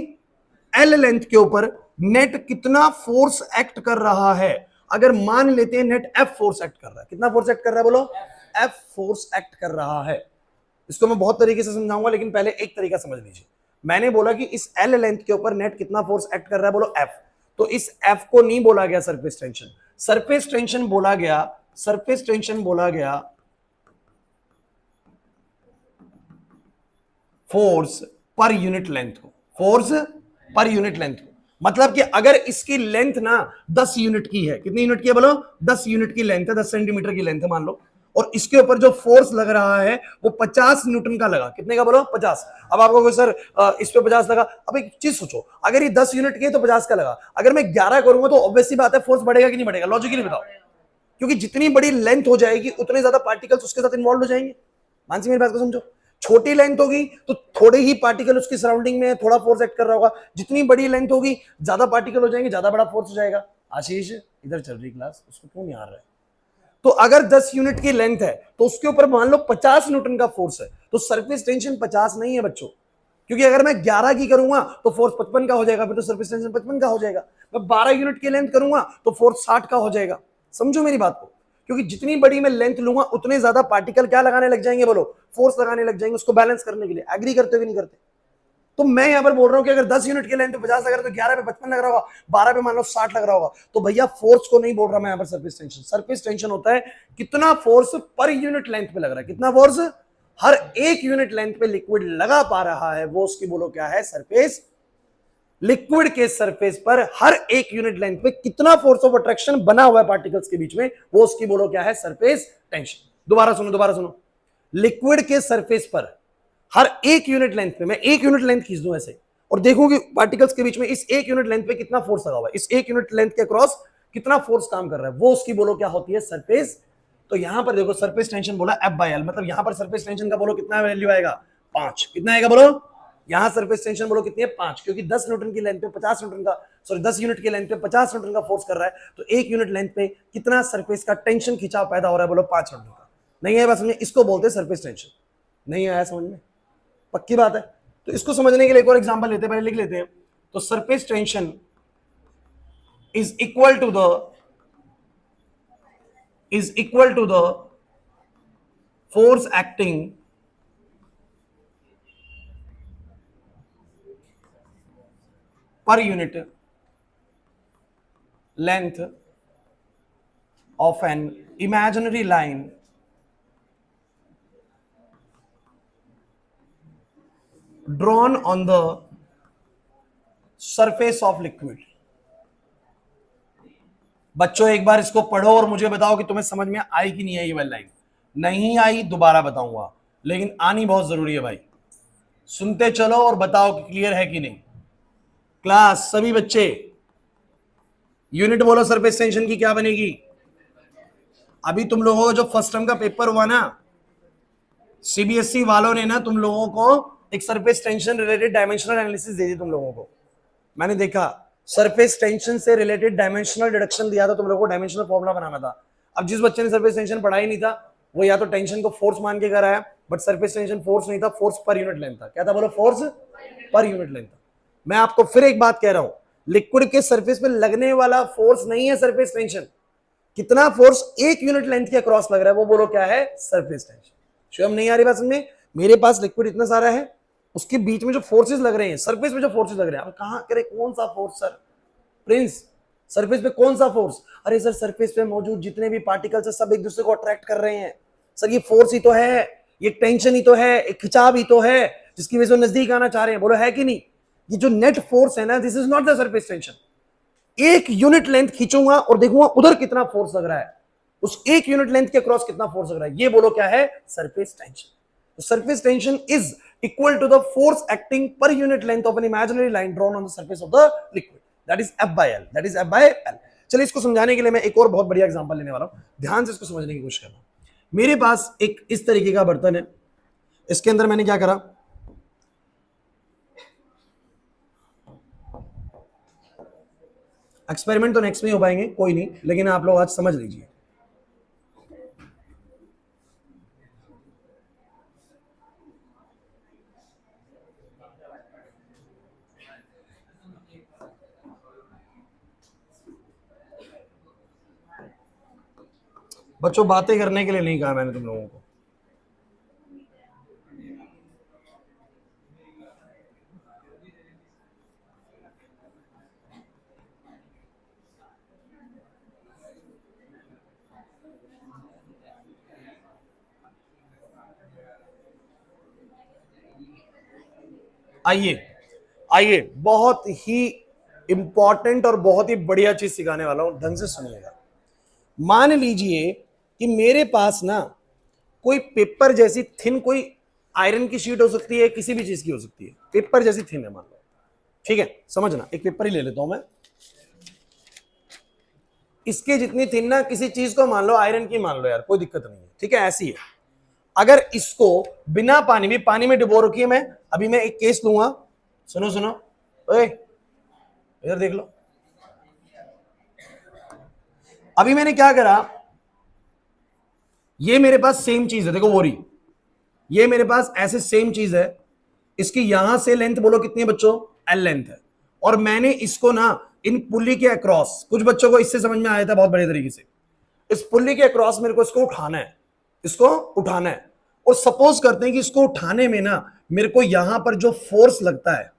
एल लेंथ के ऊपर नेट कितना फोर्स एक्ट कर रहा है। अगर मान लेते हैं नेट एफ फोर्स एक्ट कर रहा है, कितना फोर्स एक्ट कर रहा है बोलो? एफ फोर्स एक्ट कर रहा है। इसको मैं बहुत तरीके से समझाऊंगा, लेकिन पहले एक तरीका समझ लीजिए। मैंने बोला कि इस एल लेंथ के ऊपर नेट कितना फोर्स एक्ट कर रहा है, बोलो एफ। तो इस एफ को नहीं बोला गया सरफेस टेंशन, सरफेस टेंशन बोला गया, सरफेस टेंशन बोला गया फोर्स पर यूनिट लेंथ को, फोर्स पर यूनिट लेंथ को। मतलब कि अगर इसकी लेंथ ना 10 यूनिट की है, कितनी यूनिट की है बोलो? 10 यूनिट की लेंथ है, 10 सेंटीमीटर की लेंथ है मान लो, और इसके ऊपर जो फोर्स लग रहा है वो 50 न्यूटन का लगा। कितने का बोलो? 50। अब आपको सर इस पे 50 लगा, अब एक चीज सोचो, अगर ये 10 यूनिट की है तो 50 का लगा, अगर मैं 11 करूंगा तो ऑब्वियसली बात है फोर्स बढ़ेगा कि नहीं बढ़ेगा? लॉजिकली बताओ। क्योंकि जितनी बड़ी लेंथ हो जाएगी उतने ज्यादा पार्टिकल्स उसके साथ इन्वॉल्व हो जाएंगे। मानसी मेरी बात को समझो, छोटी लेंथ होगी तो थोड़े ही पार्टिकल उसकी सराउंडिंग में थोड़ा फोर्स एक्ट कर रहा होगा, जितनी बड़ी लेंथ होगी ज्यादा पार्टिकल हो जाएंगे, ज्यादा बड़ा फोर्स हो जाएगा। आशीष इधर चल रही क्लास, उसको क्यों नहीं आ रहा है? तो अगर 10 यूनिट की लेंथ है तो उसके ऊपर मान लो 50 न्यूटन का फोर्स है, तो सरफेस टेंशन 50 नहीं है बच्चों, क्योंकि अगर मैं 11 की करूंगा तो फोर्स 55 का हो जाएगा, फिर तो सरफेस टेंशन 55 का हो जाएगा। मैं 12 यूनिट की लेंथ करूंगा तो फोर्स 60 का हो जाएगा। समझो मेरी बात को, क्योंकि जितनी बड़ी मैं लेंथ लूंगा उतने ज्यादा पार्टिकल क्या लगाने लग जाएंगे बोलो? फोर्स लगाने लग जाएंगे उसको बैलेंस करने के लिए। एग्री करते हो कि नहीं करते? तो मैं यहां पर बोल रहा हूं कि अगर 10 यूनिट की लेंथ पे 50 लग रहा है तो 11 पे 55 लग रहा होगा, 12 पे मान लो 60 लग रहा होगा। तो भैया फोर्स को नहीं बोल रहा मैं यहां पर सरफेस टेंशन। सरफेस टेंशन होता है कितना फोर्स पर यूनिट लेंथ पे लग रहा है, कितना फोर्स हर एक यूनिट लेंथ पे लिक्विड लगा पा रहा है, वो उसकी बोलो क्या है? सरफेस। लिक्विड के सरफेस पर हर एक यूनिट लेंथ पे कितना फोर्स ऑफ अट्रैक्शन बना हुआ है पार्टिकल्स के बीच में, वो उसकी बोलो क्या है? Surface tension. दोबारा सुनो, दोबारा सुनो। लिक्विड के सरफेस पर हर एक यूनिट लेंथ पे, मैं एक यूनिट लेंथ खींच दूं ऐसे और देखूं कि पार्टिकल्स के बीच में इस एक यूनिट लेंथ पे कितना फोर्स लगा हुआ है, इस एक यूनिट लेंथ के क्रॉस कितना फोर्स काम कर रहा है, वो उसकी बोलो क्या होती है? सरफेस। तो यहां पर देखो सरफेस टेंशन बोला F/L, मतलब यहां पर सरफेस टेंशन का बोलो कितना वैल्यू आएगा? 5। कितना आएगा बोलो? यहां सरफेस टेंशन बोलो कितनी है? 5, क्योंकि 10 न्यूटन की लेंथ पे 50 न्यूटन का, सॉरी 10 यूनिट की लेंथ पे 50 न्यूटन का फोर्स कर रहा है, तो एक यूनिट लेंथ पे कितना सरफेस का टेंशन खिंचाव पैदा हो रहा है बोलो? 5 न्यूटन का। नहीं है बात समझ में? इसको बोलते हैं सरफेस टेंशन। नहीं आया समझ में? पक्की बात है। तो इसको समझने के लिए एक और एग्जांपल लेते हैं, पहले लिख लेते हैं। तो surface tension is equal to the force acting per unit length of an imaginary line drawn on the surface of liquid। बच्चों एक बार इसको पढ़ो और मुझे बताओ कि तुम्हें समझ में आई कि नहीं आई ये वाली लाइन। नहीं आई दोबारा बताऊंगा, लेकिन आनी बहुत जरूरी है भाई। सुनते चलो और बताओ कि क्लियर है कि नहीं। क्लास सभी बच्चे यूनिट बोलो सरफेस टेंशन की क्या बनेगी? अभी तुम लोगों का जो फर्स्ट टर्म का पेपर हुआ ना, सीबीएसई वालों ने ना तुम लोगों को एक surface tension related dimensional analysis दे दी तुम लोगों को। मैंने देखा सरफेस टेंशन से रिलेटेड डायमेंशनल डिडक्शन दिया था तुम लोगों को, डायमेंशनल फॉर्मूला बनाना था। अब जिस बच्चे ने सरफेस टेंशन पढ़ा ही नहीं था वो या तो टेंशन को फोर्स मान के कराया, बट सरफेस टेंशन फोर्स नहीं था, फोर्स पर यूनिट लेंथ था। क्या था बोलो? फोर्स पर यूनिट लेंथ था। मैं आपको फिर एक बात कह रहा हूं, लिक्विड के सरफेस पे लगने वाला फोर्स नहीं है सरफेस टेंशन। कितना फोर्स एक यूनिट लेंथ के अक्रॉस लग रहा है वो बोलो क्या है? Surface tension. श्योर नहीं आ रही बात समझ में? मेरे पास लिक्विड इतना सारा है, उसके बीच में जो फोर्सेस लग रहे हैं, सरफेस पे जो फोर्सेस लग रहे हैं, अब कहां करे कौन सा फोर्स सर? प्रिंस, सरफेस पे कौन सा फोर्स? अरे सर सरफेस पे मौजूद जितने भी पार्टिकल्स है सब एक दूसरे को अट्रैक्ट कर रहे हैं। सर ये फोर्स ही तो है, ये टेंशन ही तो है, एक खिंचाव ही तो है जिसकी वजह से नजदीक आना चाह रहे हैं। बोलो है कि नहीं? ये जो नेट फोर्स है ना, this is not the surface tension. एक यूनिट लेंथ खींचूंगा और देखूंगा उधर कितना फोर्स लग रहा है, उस एक यूनिट लेंथ के क्रॉस कितना फोर्स लग रहा है, ये बोलो क्या है? Surface tension. तो surface tension is equal to the force acting per unit length of an imaginary line drawn on the surface of the liquid, that is F by L, that is F by L। चलिए इसको समझाने के लिए मैं एक और बहुत बढ़िया एग्जांपल लेने वाला हूं, ध्यान से इसको समझने की कोशिश करना। मेरे पास एक इस तरीके का बर्तन है, इसके अंदर मैंने क्या करा, एक्सपेरिमेंट तो नेक्स्ट में हो पाएंगे कोई नहीं, लेकिन आप लोग आज समझ लीजिए। बच्चों बातें करने के लिए नहीं कहा मैंने तुम लोगों को। आइए आइए, बहुत ही इंपॉर्टेंट और बहुत ही बढ़िया चीज सिखाने वाला हूं, ढंग से सुनिएगा। मान लीजिए कि मेरे पास ना कोई पेपर जैसी थिन, कोई आयरन की शीट हो सकती है, किसी भी चीज की हो सकती है, पेपर जैसी थिन है मान लो, ठीक है? समझना, एक पेपर ही ले लेता हूं मैं, इसके जितनी थिन ना, किसी चीज को मान लो आयरन की मान लो यार, कोई दिक्कत नहीं है, ठीक है? ऐसी है। अगर इसको बिना पानी भी, पानी में डुबो रखी है मैं, अभी मैं एक केस लूंगा, सुनो सुनो, ओए इधर देख लो। अभी मैंने क्या करा, ये मेरे पास सेम चीज है, देखो वो रही, ये मेरे पास ऐसे सेम चीज है, इसकी यहां से लेंथ बोलो कितनी है बच्चों? L लेंथ है। और मैंने इसको ना इन पुल्ली के अक्रॉस, कुछ बच्चों को इससे समझ में आया था बहुत बड़े तरीके से, इस पुल्ली के अक्रॉस मेरे को इसको उठाना है, इसको उठाना है। और सपोज करते हैं कि इसको उठाने में ना मेरे को यहां पर जो फोर्स लगता है,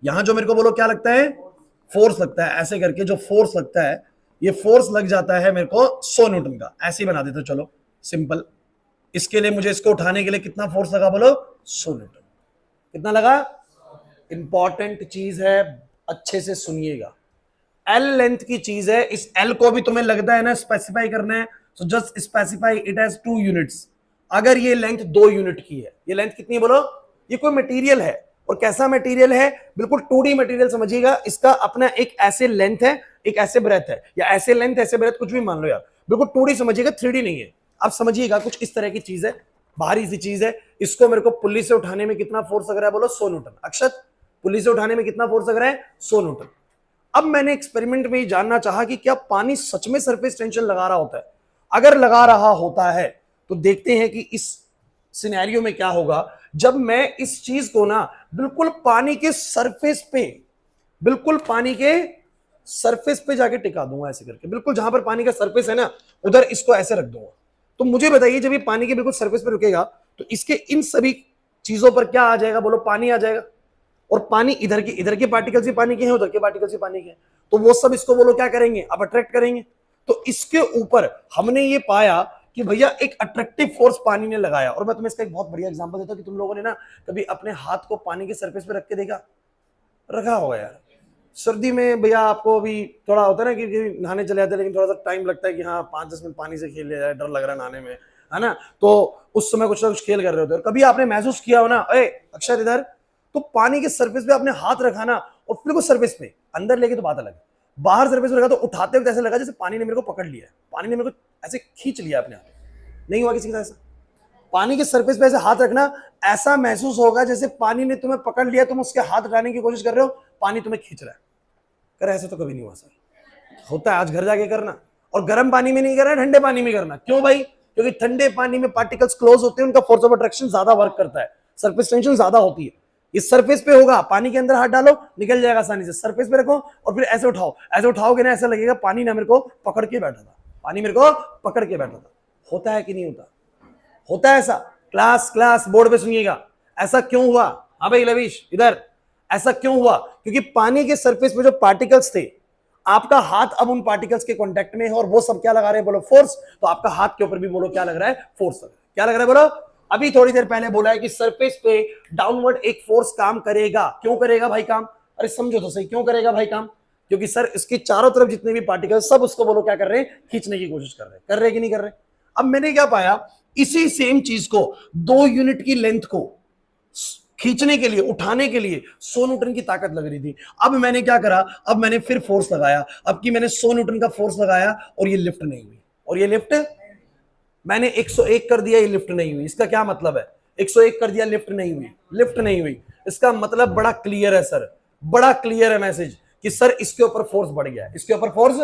यहां जो मेरे को बोलो क्या लगता है? फोर्स लगता है। ऐसे करके जो फोर्स लगता है, ये फोर्स लग जाता है मेरे को 100 न्यूटन का। ऐसे ही बना देते चलो सिंपल। इसके लिए मुझे इसको उठाने के लिए कितना फोर्स लगा बोलो? 100 न्यूटन। कितना लगा? इंपॉर्टेंट चीज है, अच्छे से सुनिएगा। एल लेंथ की चीज है, इस एल को भी तुम्हें लगता है ना स्पेसिफाई करना है, so just specify it as 2 units. अगर ये लेंथ 2 यूनिट की है, ये लेंथ कितनी बोलो? ये कोई मटेरियल है, और कैसा मटेरियल है? बिल्कुल 2D मटेरियल समझिएगा। इसका अपना एक ऐसे लेंथ है, एक ऐसे ब्रेथ है, या ऐसे लेंथ ऐसे ब्रेथ, कुछ भी मान लो यार, बिल्कुल 2D समझिएगा, 3D नहीं है। आप समझिएगा कुछ इस तरह की चीज है, भारी सी चीज है। इसको मेरे को पुल्ली से उठाने में कितना फोर्स लग रहा है बोलो? 100 न्यूटन। अक्षत, पुल्ली से उठाने में कितना फोर्स लग रहा है? 100 न्यूटन। अब मैंने एक्सपेरिमेंट में ये जानना चाहा कि क्या पानी सच में सरफेस टेंशन लगा रहा होता है। अगर लगा रहा होता है तो देखते हैं कि इस सिनेरियो में क्या होगा जब मैं इस चीज को ना बिल्कुल पानी के सरफेस पे, बिल्कुल पानी के सरफेस पे जाके टिका दूंगा, ऐसे करके बिल्कुल जहां पर पानी का सरफेस है ना उधर इसको ऐसे रख दूंगा। तो मुझे बताइए जब ये पानी के बिल्कुल सरफेस पे रुकेगा तो इसके इन सभी चीजों पर क्या आ जाएगा बोलो? पानी आ जाएगा। और पानी इधर के पार्टिकल्स भी पानी के हैं, उधर के पार्टिकल्स भी पानी के हैं, तो वो सब इसको बोलो क्या करेंगे? अब अट्रैक्ट करेंगे। तो इसके ऊपर हमने ये पाया कि भैया एक अट्रैक्टिव फोर्स पानी ने लगाया। और मैं तुम्हें इसका एक बहुत बढ़िया एग्जांपल देता हूं कि तुम लोगों ने ना कभी अपने हाथ को पानी के सरफेस पे रख के देखा? रखा होगा यार। सर्दी में भैया आपको भी थोड़ा होता है ना कि नहाने चले जाते हैं, लेकिन थोड़ा सा टाइम लगता है कि हाँ 5-10 मिनट पानी से खेल लिया जाए, डर लग रहा है नहाने में, है ना? तो उस समय कुछ ना कुछ खेल कर रहे होते हैं। कभी आपने महसूस किया हो ना, अरे अक्षर इधर, तो पानी के सरफेस पे आपने हाथ रखा ना और फिर को सरफेस पे अंदर लेके तो बात अलग है, बाहर सरफेस पे रखा तो उठाते वक्त ऐसा लगा जैसे पानी ने मेरे को पकड़ लिया है, पानी ने मेरे को ऐसे खींच लिया अपने हाथ। नहीं हुआ किसी के साथ ऐसा? पानी के सरफेस पे ऐसे हाथ रखना, ऐसा महसूस होगा जैसे पानी ने तुम्हें पकड़ लिया, तुम उसके हाथ हटाने की कोशिश कर रहे हो, पानी तुम्हें खींच रहा है। कर ऐसा तो कभी नहीं हुआ सर? होता है, आज घर जाके करना। और गर्म पानी में नहीं करना, ठंडे पानी में करना। क्यों भाई? क्योंकि ठंडे पानी में पार्टिकल्स क्लोज होते हैं, उनका फोर्स ऑफ अट्रैक्शन ज्यादा वर्क करता है, सरफेस टेंशन ज्यादा होती है। इस सरफेस पे होगा, पानी के अंदर हाथ डालो निकल जाएगा आसानी से। सरफेस पे रखो और फिर ऐसे उठाओ, ऐसे उठाओगे ना, ऐसा लगेगा पानी ना मेरे को पकड़ के बैठा था, पानी मेरे को पकड़ के बैठा था। होता है कि नहीं होता? होता है ऐसा। क्लास क्लास बोर्ड पे सुनिएगा, ऐसा क्यों हुआ? हाँ भाई लवीश इधर, ऐसा क्यों हुआ? क्योंकि पानी के सरफेस पे जो पार्टिकल्स थे, आपका हाथ अब उन पार्टिकल्स के कांटेक्ट में है और वो सब क्या लगा रहे हैं? बोलो फोर्स। तो आपका हाथ के ऊपर भी बोलो क्या लग रहा है? फोर्स लग रहा है। क्या लग रहा है बोलो? अभी थोड़ी देर पहले बोला है कि सरफेस पे डाउनवर्ड एक फोर्स काम करेगा। क्यों करेगा भाई काम? अरे समझो तो सही, क्यों करेगा भाई काम? क्योंकि सर इसके चारों तरफ जितने भी पार्टिकल सब उसको बोलो क्या कर रहे हैं? खींचने की कोशिश कर रहे हैं। कर रहे कि नहीं कर रहे? अब मैंने क्या पाया, इसी सेम चीज को 2 यूनिट की लेंथ को खींचने के लिए, उठाने के लिए 100 न्यूटन की ताकत लग रही थी। अब मैंने क्या करा, अब मैंने फिर फोर्स लगाया, अब की मैंने 100 न्यूटन का फोर्स लगाया और ये लिफ्ट नहीं हुई। और ये लिफ्ट मैंने 101 कर दिया, ये लिफ्ट नहीं हुई। इसका क्या मतलब है? 101 कर दिया, लिफ्ट नहीं हुई, लिफ्ट नहीं हुई। इसका मतलब बड़ा क्लियर है सर, बड़ा क्लियर है मैसेज कि सर इसके ऊपर फोर्स बढ़ गया है, इसके ऊपर फोर्स।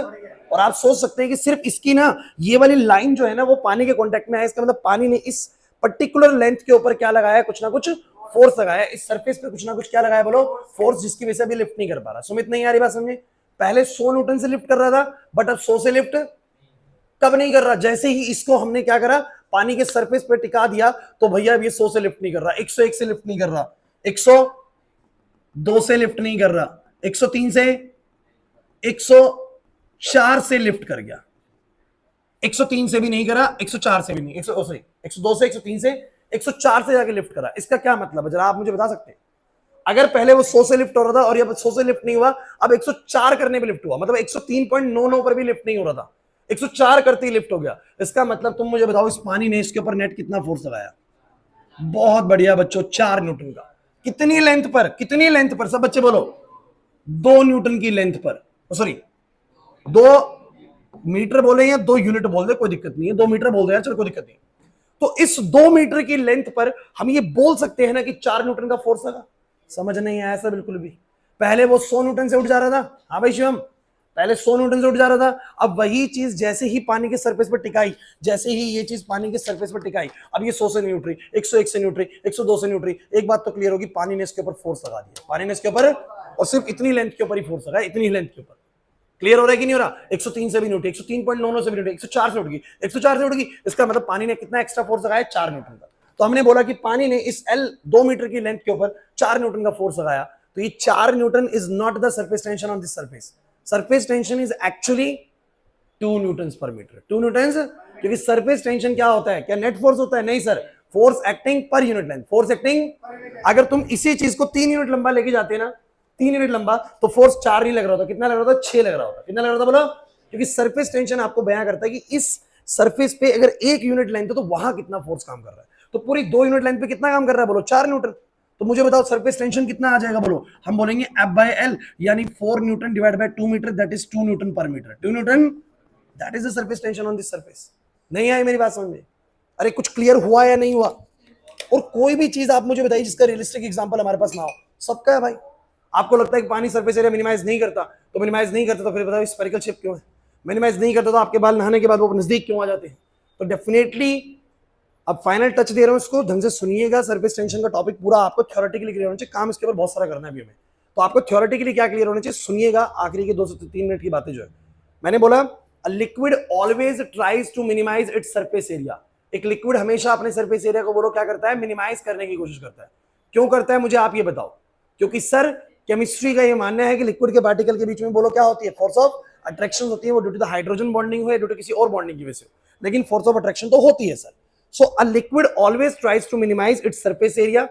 और आप सोच सकते हैं कि सिर्फ इसकी ना ये वाली लाइन जो है ना वो पानी के कांटेक्ट में है, इसका मतलब पानी ने इस पर्टिकुलर लेंथ के ऊपर क्या लगाया? कुछ ना कुछ फोर्स लगाया, इस सरफेस पे कुछ ना कुछ क्या लगाया बोलो? फोर्स, जिसकी वजह से अभी लिफ्ट नहीं कर पा रहा। सुमित नहीं आ रही बात समझे? पहले 100 न्यूटन से लिफ्ट कर रहा था, बट अब 100 से लिफ्ट कब नहीं कर रहा? जैसे ही इसको हमने क्या करा, पानी के सरफेस पे टिका दिया, तो भैया अब ये 100 से लिफ्ट नहीं कर रहा, 101 से लिफ्ट नहीं कर रहा, 102 से लिफ्ट नहीं कर रहा, 103 से, 104 से लिफ्ट कर गया, 103 से भी नहीं करा, 104 से भी नहीं, 102 से, 103 से, 104 से जाके लिफ्ट करा। इसका क्या मतलब है जरा आप मुझे बता सकते हैं? अगर पहले वो 100 से लिफ्ट हो रहा था और ये 100 से लिफ्ट नहीं हुआ, अब 104 करने पे लिफ्ट हुआ, मतलब 103.99 पर भी लिफ्ट नहीं हो रहा था, 104 करते ही लिफ्ट हो गया। इसका मतलब तुम मुझे बताओ, इस पानी ने इसके ऊपर नेट कितना फोर्स लगाया? बहुत बढ़िया बच्चों, 4 न्यूटन का। कितनी लेंथ पर? कितनी लेंथ पर सब बच्चे बोलो? 2 न्यूटन की लेंथ पर, सॉरी 2 मीटर बोले या 2 यूनिट बोल दे, कोई दिक्कत नहीं है, 2 मीटर बोल दे यार, चलो कोई दिक्कत नहीं। तो इस 2 मीटर की लेंथ पर हम ये बोल सकते हैं ना कि 4 न्यूटन का फोर्स लगा। समझ नहीं आया ऐसा बिल्कुल भी? पहले वो 100 न्यूटन से उठ जा रहा था, हाँ भाई शिवम, पहले 100 न्यूटन से उठ जा रहा था, अब वही चीज जैसे ही पानी के सरफेस पर टिकाई, जैसे ही ये चीज पानी के सरफेस पर टिकाई, अब ये 100 से नहीं उठ रही, 101 से नहीं उठ रही, 102 से नहीं उठ रही। एक बात तो क्लियर होगी, पानी ने इसके ऊपर फोर्स लगा दिया, पानी ने इसके ऊपर, और सिर्फ इतनी लेंथ के ऊपर ही फोर्स लगा, इतनी लेंथ के ऊपर। क्लियर हो रहा है कि नहीं हो रहा? 103 से भी नहीं उठी, 103.99 से भी नहीं उठी, 104 से उठ गई, 104 से उठ गई। इसका मतलब पानी ने कितना एक्स्ट्रा फोर्स लगाया? 4 न्यूटन का। तो हमने बोला कि पानी ने इस L 2 मीटर की लेंथ के ऊपर 4 न्यूटन का फोर्स लगाया। तो ये 4 Newton is not the surface tension on this surface, surface tension is actually 2 newton per metre, 2 Newton. क्योंकि सरफेस टेंशन क्या होता है? क्या नेट फोर्स होता है? नहीं sir, force acting per unit length, force acting. अगर तुम इसी चीज को 3 यूनिट लंबा लेके जाते ना, 3 यूनिट लंबा, तो फोर्स 4 नहीं लग रहा होता, कितना लग रहा होता? 6 लग रहा होता। कितना लग रहा था बोलो? क्योंकि सरफेस टेंशन आपको बयां करता है कि इस सरफेस पे अगर 1 यूनिट लेंथ है तो वहां कितना फोर्स काम कर रहा है। तो पूरी 2 यूनिट लेंथ पे कितना काम कर रहा है बोलो? 4 न्यूटन। तो मुझे बताओ सरफेस टेंशन कितना आ जाएगा बोलो? हम बोलेंगे F/L, यानी 4 newton divide by 2 metre, that is 2 newton per metre. 2 newton, that is the surface tension on this surface. नहीं आई मेरी बात समझ में? अरे कुछ क्लियर हुआ या नहीं हुआ? और कोई भी चीज आप मुझे बताइए जिसका रियलिस्टिक एग्जांपल हमारे पास ना हो। सबका है भाई। आपको लगता है कि पानी सरफेस एरिया मिनिमाइज नहीं करता, तो मिनिमाइज नहीं करता तो फिर बताओ स्फेरिकल शेप क्यों है? मिनिमाइज नहीं करता तो आपके बाल नहाने के बाद वो नजदीक क्यों आ जाते हैं? तो डेफिनेटली अब फाइनल टच दे रहा हूं, इसको ढंग से सुनिएगा। सरफेस टेंशन का टॉपिक पूरा आपको थ्योरेटिकली क्लियर होना चाहिए, काम इसके ऊपर बहुत सारा करना है अभी हमें। तो आपको थ्योरेटिकली क्या क्लियर होना चाहिए, सुनिएगा आखिरी के 2 से 3 मिनट की बातें जो है। मैंने बोला a liquid always tries to minimize its surface area. एक लिक्विड हमेशा अपने सरफेस एरिया को बोलो क्या करता है? मिनिमाइज करने की कोशिश करता है। क्यों करता है मुझे आप ये बताओ? क्योंकि सर केमिस्ट्री का ये मानना है कि लिक्विड के पार्टिकल के बीच में बोलो क्या होती है? फोर्स ऑफ अट्रैक्शन होती है। वो due to the hydrogen bonding हो या ड्यू टू किसी और बॉन्डिंग की वजह से, लेकिन फोर्स ऑफ अट्रैक्शन तो होती है sir. So a liquid always tries to minimize its surface area.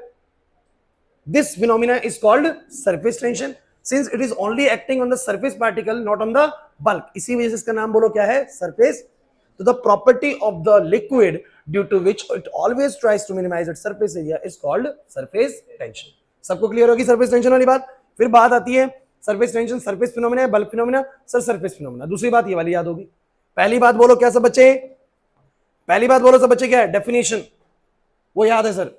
This phenomena is called surface tension, since it is only acting on the surface particle, not on the bulk. इसी वजह से इसका नाम बोलो क्या है? surface. So the property of the liquid due to which it always tries to minimize its surface area is called surface tension. सबको clear होगी surface tension वाली बात? फिर बात आती है surface tension surface phenomena है, bulk phenomena sir surface phenomena। दूसरी बात ये वाली याद होगी। पहली बात बोलो क्या सब बच्चे? पहली बात बोलो सब बच्चे क्या है? डेफिनेशन। वो याद है सर,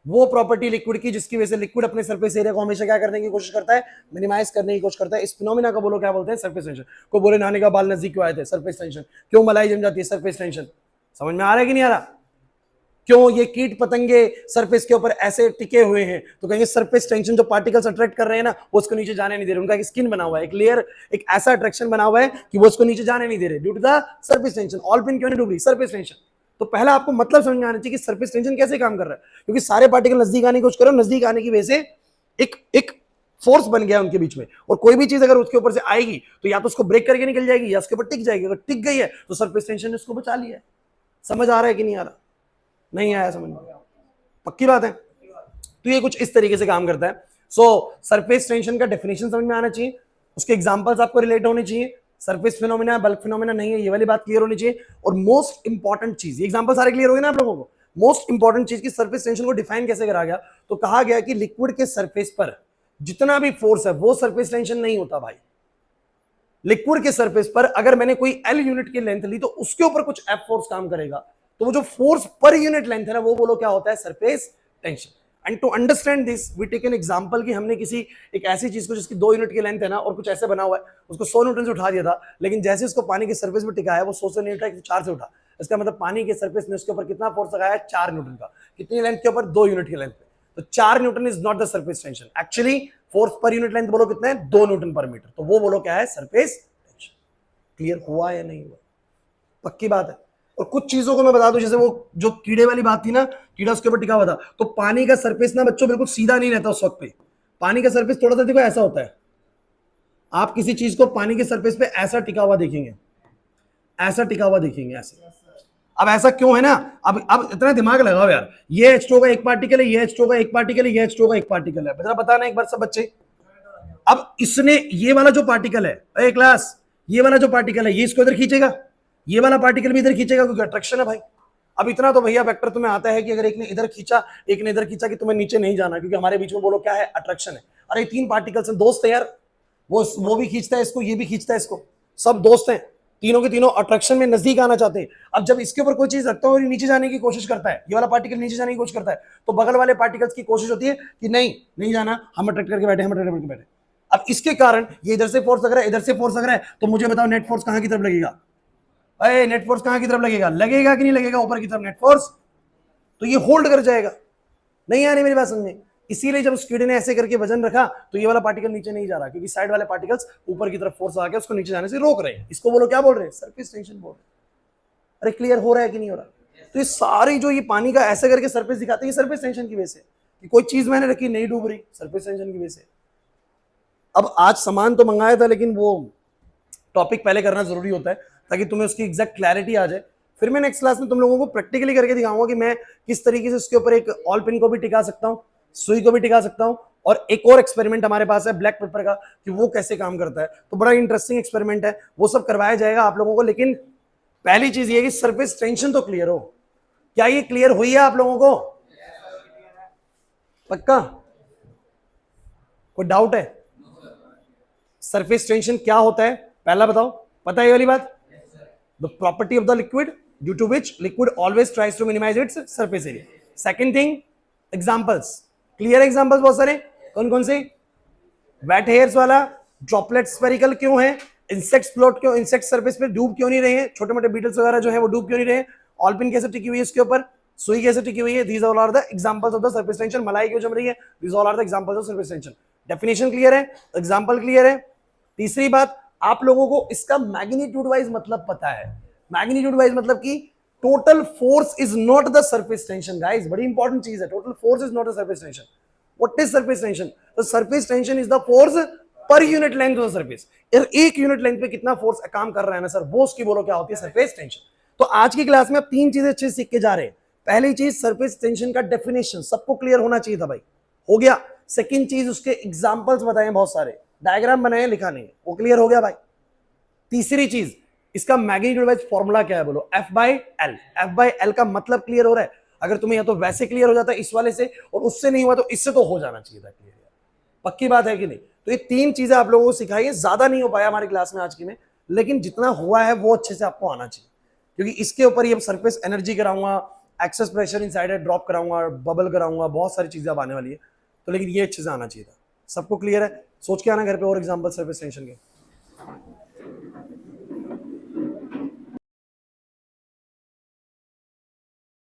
वो प्रॉपर्टी लिक्विड की जिसकी वजह से लिक्विड अपने सरफेस एरिया को हमेशा क्या करने की कोशिश करता है, मिनिमाइज करने की कोशिश करता है। इस फिनोमिना को बोलो क्या बोलते हैं, सरफेस टेंशन। को बोले नहाने का बाल नजदीक क्यों आए थे, सरफेस टेंशन। क्यों मलाई जम जाती है, सरफेस टेंशन। समझ में आ रहा है कि नहीं आ रहा? क्यों ये कीट पतंगे सरफेस के ऊपर ऐसे टिके हुए हैं, तो कहेंगे सरफेस टेंशन, जो पार्टिकल्स अट्रैक्ट कर रहे हैं ना वो उसको नीचे जाने नहीं दे रहे। उनका एक स्किन बना हुआ है, एक लेयर, एक ऐसा अट्रैक्शन बना हुआ है कि वो उसको नीचे जाने नहीं दे रहे, due to the surface tension. All pin क्यों नहीं डूब रही, सरफेस टेंशन। तो पहला आपको मतलब समझ में आना चाहिए कि सरफेस टेंशन कैसे काम कर रहा है, क्योंकि सारे पार्टिकल नजदीक आने की कोशिश करो, नजदीक आने की वजह से एक एक फोर्स बन गया उनके बीच में, और कोई भी चीज अगर उसके ऊपर से आएगी तो या तो उसको ब्रेक करके निकल जाएगी या उसके ऊपर टिक जाएगी। अगर टिक गई है तो सरफेस टेंशन ने उसको बचा लिया है। समझ आ रहा है कि नहीं आ रहा? नहीं आया समझ में? पक्की बात है। तो ये कुछ इस तरीके से काम करता है। सो सरफेस टेंशन का डेफिनेशन समझ में आना चाहिए, उसके एग्जांपल्स आपको रिलेट होने चाहिए। सरफेस फिनोमिना बल्क फिनोमिना नहीं है, ये वाली बात क्लियर होनी चाहिए। और मोस्ट इंपॉर्टेंट चीज, ये एग्जांपल सारे क्लियर हो गए ना आप लोगों को? मोस्ट इंपॉर्टेंट चीज की सरफेस टेंशन को डिफाइन कैसे करा गया, तो कहा गया कि लिक्विड के सरफेस पर जितना भी फोर्स है वो सरफेस टेंशन नहीं होता भाई। लिक्विड के सरफेस पर अगर मैंने कोई एल यूनिट की लेंथ ली तो उसके ऊपर कुछ एफ फोर्स काम करेगा, तो वो जो फोर्स पर यूनिट लेंथ है ना वो बोलो क्या होता है, surface tension. And to understand this we take an example कि हमने किसी एक ऐसी चीज को जिसकी 2 यूनिट की लेंथ है ना और कुछ ऐसे बना हुआ है, उसको 100 न्यूटन से उठा दिया था, लेकिन जैसे उसको पानी के सरफेस पे टिकाया वो 100 से नहीं उठा, 4 से उठा। इसका मतलब पानी के सरफेस ने उसके ऊपर कितना फोर्स लगाया, 4 न्यूटन का। कितनी लेंथ के ऊपर, 2 यूनिट की लेंथ पे। तो 4 Newton is not the surface tension. Actually force पर यूनिट लेंथ बोलो कितना है, 2 न्यूटन पर मीटर। तो वो बोलो क्या है, सरफेस टेंशन। क्लियर हुआ या नहीं हुआ? पक्की बात है। और कुछ चीजों को मैं बता दूं, जैसे वो जो कीड़े वाली बात थी ना, कीड़ा उसके ऊपर टिका हुआ था, तो पानी का सरफेस ना बच्चों बिल्कुल सीधा नहीं रहता उस वक्त पे। पानी का सरफेस थोड़ा सा देखो ऐसा होता है। आप किसी चीज को पानी के सरफेस पे ऐसा टिका हुआ देखेंगे, ऐसा टिका हुआ देखेंगे, ऐसे। अब ऐसा क्यों है ना, अब इतना दिमाग लगाओ यार, ये H2O का एक पार्टिकल है, ये H2O का एक पार्टिकल है, ये H2O का एक पार्टिकल है, जरा बताना एक बार सब बच्चे। अब इसने ये वाला जो पार्टिकल है, ए क्लास, ये वाला जो पार्टिकल है ये इसको इधर खींचेगा, ये वाला पार्टिकल भी इधर खींचेगा, क्योंकि अट्रैक्शन है भाई। अब इतना तो भैया वेक्टर तुम्हें आता है कि अगर एक ने इधर खींचा एक ने इधर खींचा कि तुम्हें नीचे नहीं जाना, क्योंकि हमारे बीच में बोलो क्या है, अट्रैक्शन है। अरे 3 पार्टिकल्स हैं, दोस्त है यार, वो भी खींचता है इसको, ये भी खींचता है इसको, सब दोस्त हैं, तीनों के तीनों अट्रैक्शन में नजदीक आना चाहते हैं। अब जब इसके ऊपर कोई चीज रखता है और नीचे जाने की कोशिश करता है, ये वाला पार्टिकल नीचे जाने की कोशिश करता है, तो बगल वाले पार्टिकल्स की कोशिश होती है कि नहीं नहीं जाना, हम अट्रैक्ट करके बैठे, हम अट्रैक्ट करके बैठे। अब इसके कारण ये इधर से फोर्स लग रहा है, इधर से फोर्स लग रहा है, तो मुझे बताओ नेट फोर्स कहां की तरफ लगेगा? अरे नेट फोर्स कहां की तरफ लगेगा, लगेगा कि नहीं लगेगा, ऊपर की तरफ नेट फोर्स। तो ये होल्ड कर जाएगा। नहीं आ रही मेरी बात समझे? इसीलिए जब उस कीड़े ने ऐसे करके वजन रखा तो ये वाला पार्टिकल नीचे नहीं जा रहा, क्योंकि साइड वाले पार्टिकल्स ऊपर की तरफ फोर्स आके उसको नीचे जाने से रोक रहे हैं। इसको बोलो क्या बोल रहे हैं, सरफेस टेंशन बोल रहे हैं। अरे क्लियर हो रहा है कि नहीं हो रहा? तो ये सारी जो ये पानी का ऐसे करके सरफेस दिखाते हैं, सरफेस टेंशन की वजह से, कि कोई चीज मैंने रखी नहीं डूब रही, सरफेस टेंशन की वजह से। अब आज सामान तो मंगाया था, लेकिन वो टॉपिक पहले करना जरूरी होता है ताकि तुम्हें उसकी एग्जैक्ट क्लैरिटी आ जाए। फिर मैं नेक्स्ट क्लास में तुम लोगों को प्रैक्टिकली करके दिखाऊंगा कि मैं किस तरीके से उसके ऊपर एक ऑल पिन को भी टिका सकता हूँ, सुई को भी टिका सकता हूँ, और एक और एक्सपेरिमेंट हमारे पास है ब्लैक पेपर का कि वो कैसे काम करता है। तो बड़ा इंटरेस्टिंग एक्सपेरिमेंट है, वो सब करवाया जाएगा आप लोगों को। लेकिन पहली चीज ये कि सरफेस टेंशन तो क्लियर हो। क्या ये क्लियर हुई है आप लोगों को? पक्का? कोई डाउट है? सरफेस टेंशन क्या होता है पहला बताओ, पता है ये वाली बात? The property of the liquid due to which liquid always tries to minimize its surface area. Second thing, examples, clear? Examples बहुत सारे, कौन कौन से? वेट हेयर्स वाला, ड्रॉपलेट स्फेरिकल क्यों है, इंसेक्ट्स फ्लोट क्यों, इंसेक्ट सरफेस पे डूब क्यों नहीं रहे हैं, छोटे मोटे बीटल्स वगैरह जो है वो डूब क्यों नहीं रहे हैं, ऑलपिन कैसे टिकी हुई है इसके ऊपर, सुई कैसे टिकी हुई है, these all are the examples of the surface tension. मलाई क्यों जम रही है, these all are the examples of surface tension. Definition clear है, एग्जांपल क्लियर है। तीसरी बात, आप लोगों को इसका मैग्नीट्यूड वाइज मतलब पता है। मैग्नीट्यूड वाइज मतलब कि total force is not the surface tension guys, बड़ी इंपॉर्टेंट चीज है, total force is not the surface tension. What is surface tension? The surface tension is the force पर unit length of the surface. यार एक unit length पे कितना force काम कर रहा है ना सर, वो उसकी बोलो क्या होती है, सरफेस टेंशन। तो आज की क्लास में आप 3 चीजें अच्छे से सीख के जा रहे हैं। पहली चीज, सरफेस टेंशन का डेफिनेशन सबको क्लियर होना चाहिए था भाई, हो गया। सेकंड चीज, उसके एग्जांपल्स बताए बहुत सारे, डायग्राम बनाए, लिखा नहीं है, वो क्लियर हो गया भाई। तीसरी चीज, इसका मैग्नीट्यूड वाइज फॉर्मूला क्या है बोलो, F/L। F/L का मतलब क्लियर हो रहा है? अगर तुम्हें या तो वैसे क्लियर हो जाता है इस वाले से, और उससे नहीं हुआ तो इससे तो हो जाना चाहिए था क्लियर। पक्की बात है कि नहीं? तो ये 3 चीजें आप लोगों को सिखाई है, ज्यादा नहीं हो पाया हमारी क्लास में आज की में, लेकिन जितना हुआ है वो अच्छे से आपको आना चाहिए, क्योंकि इसके ऊपर ये सरफेस एनर्जी कराऊंगा, एक्सेस प्रेशर इनसाइड है ड्रॉप कराऊंगा, बबल कराऊंगा, बहुत सारी चीजें अब आने वाली है। तो लेकिन ये अच्छे से आना चाहिए था। सबको क्लियर है? सोच के आना घर पे और एग्जांपल सरफेस टेंशन के।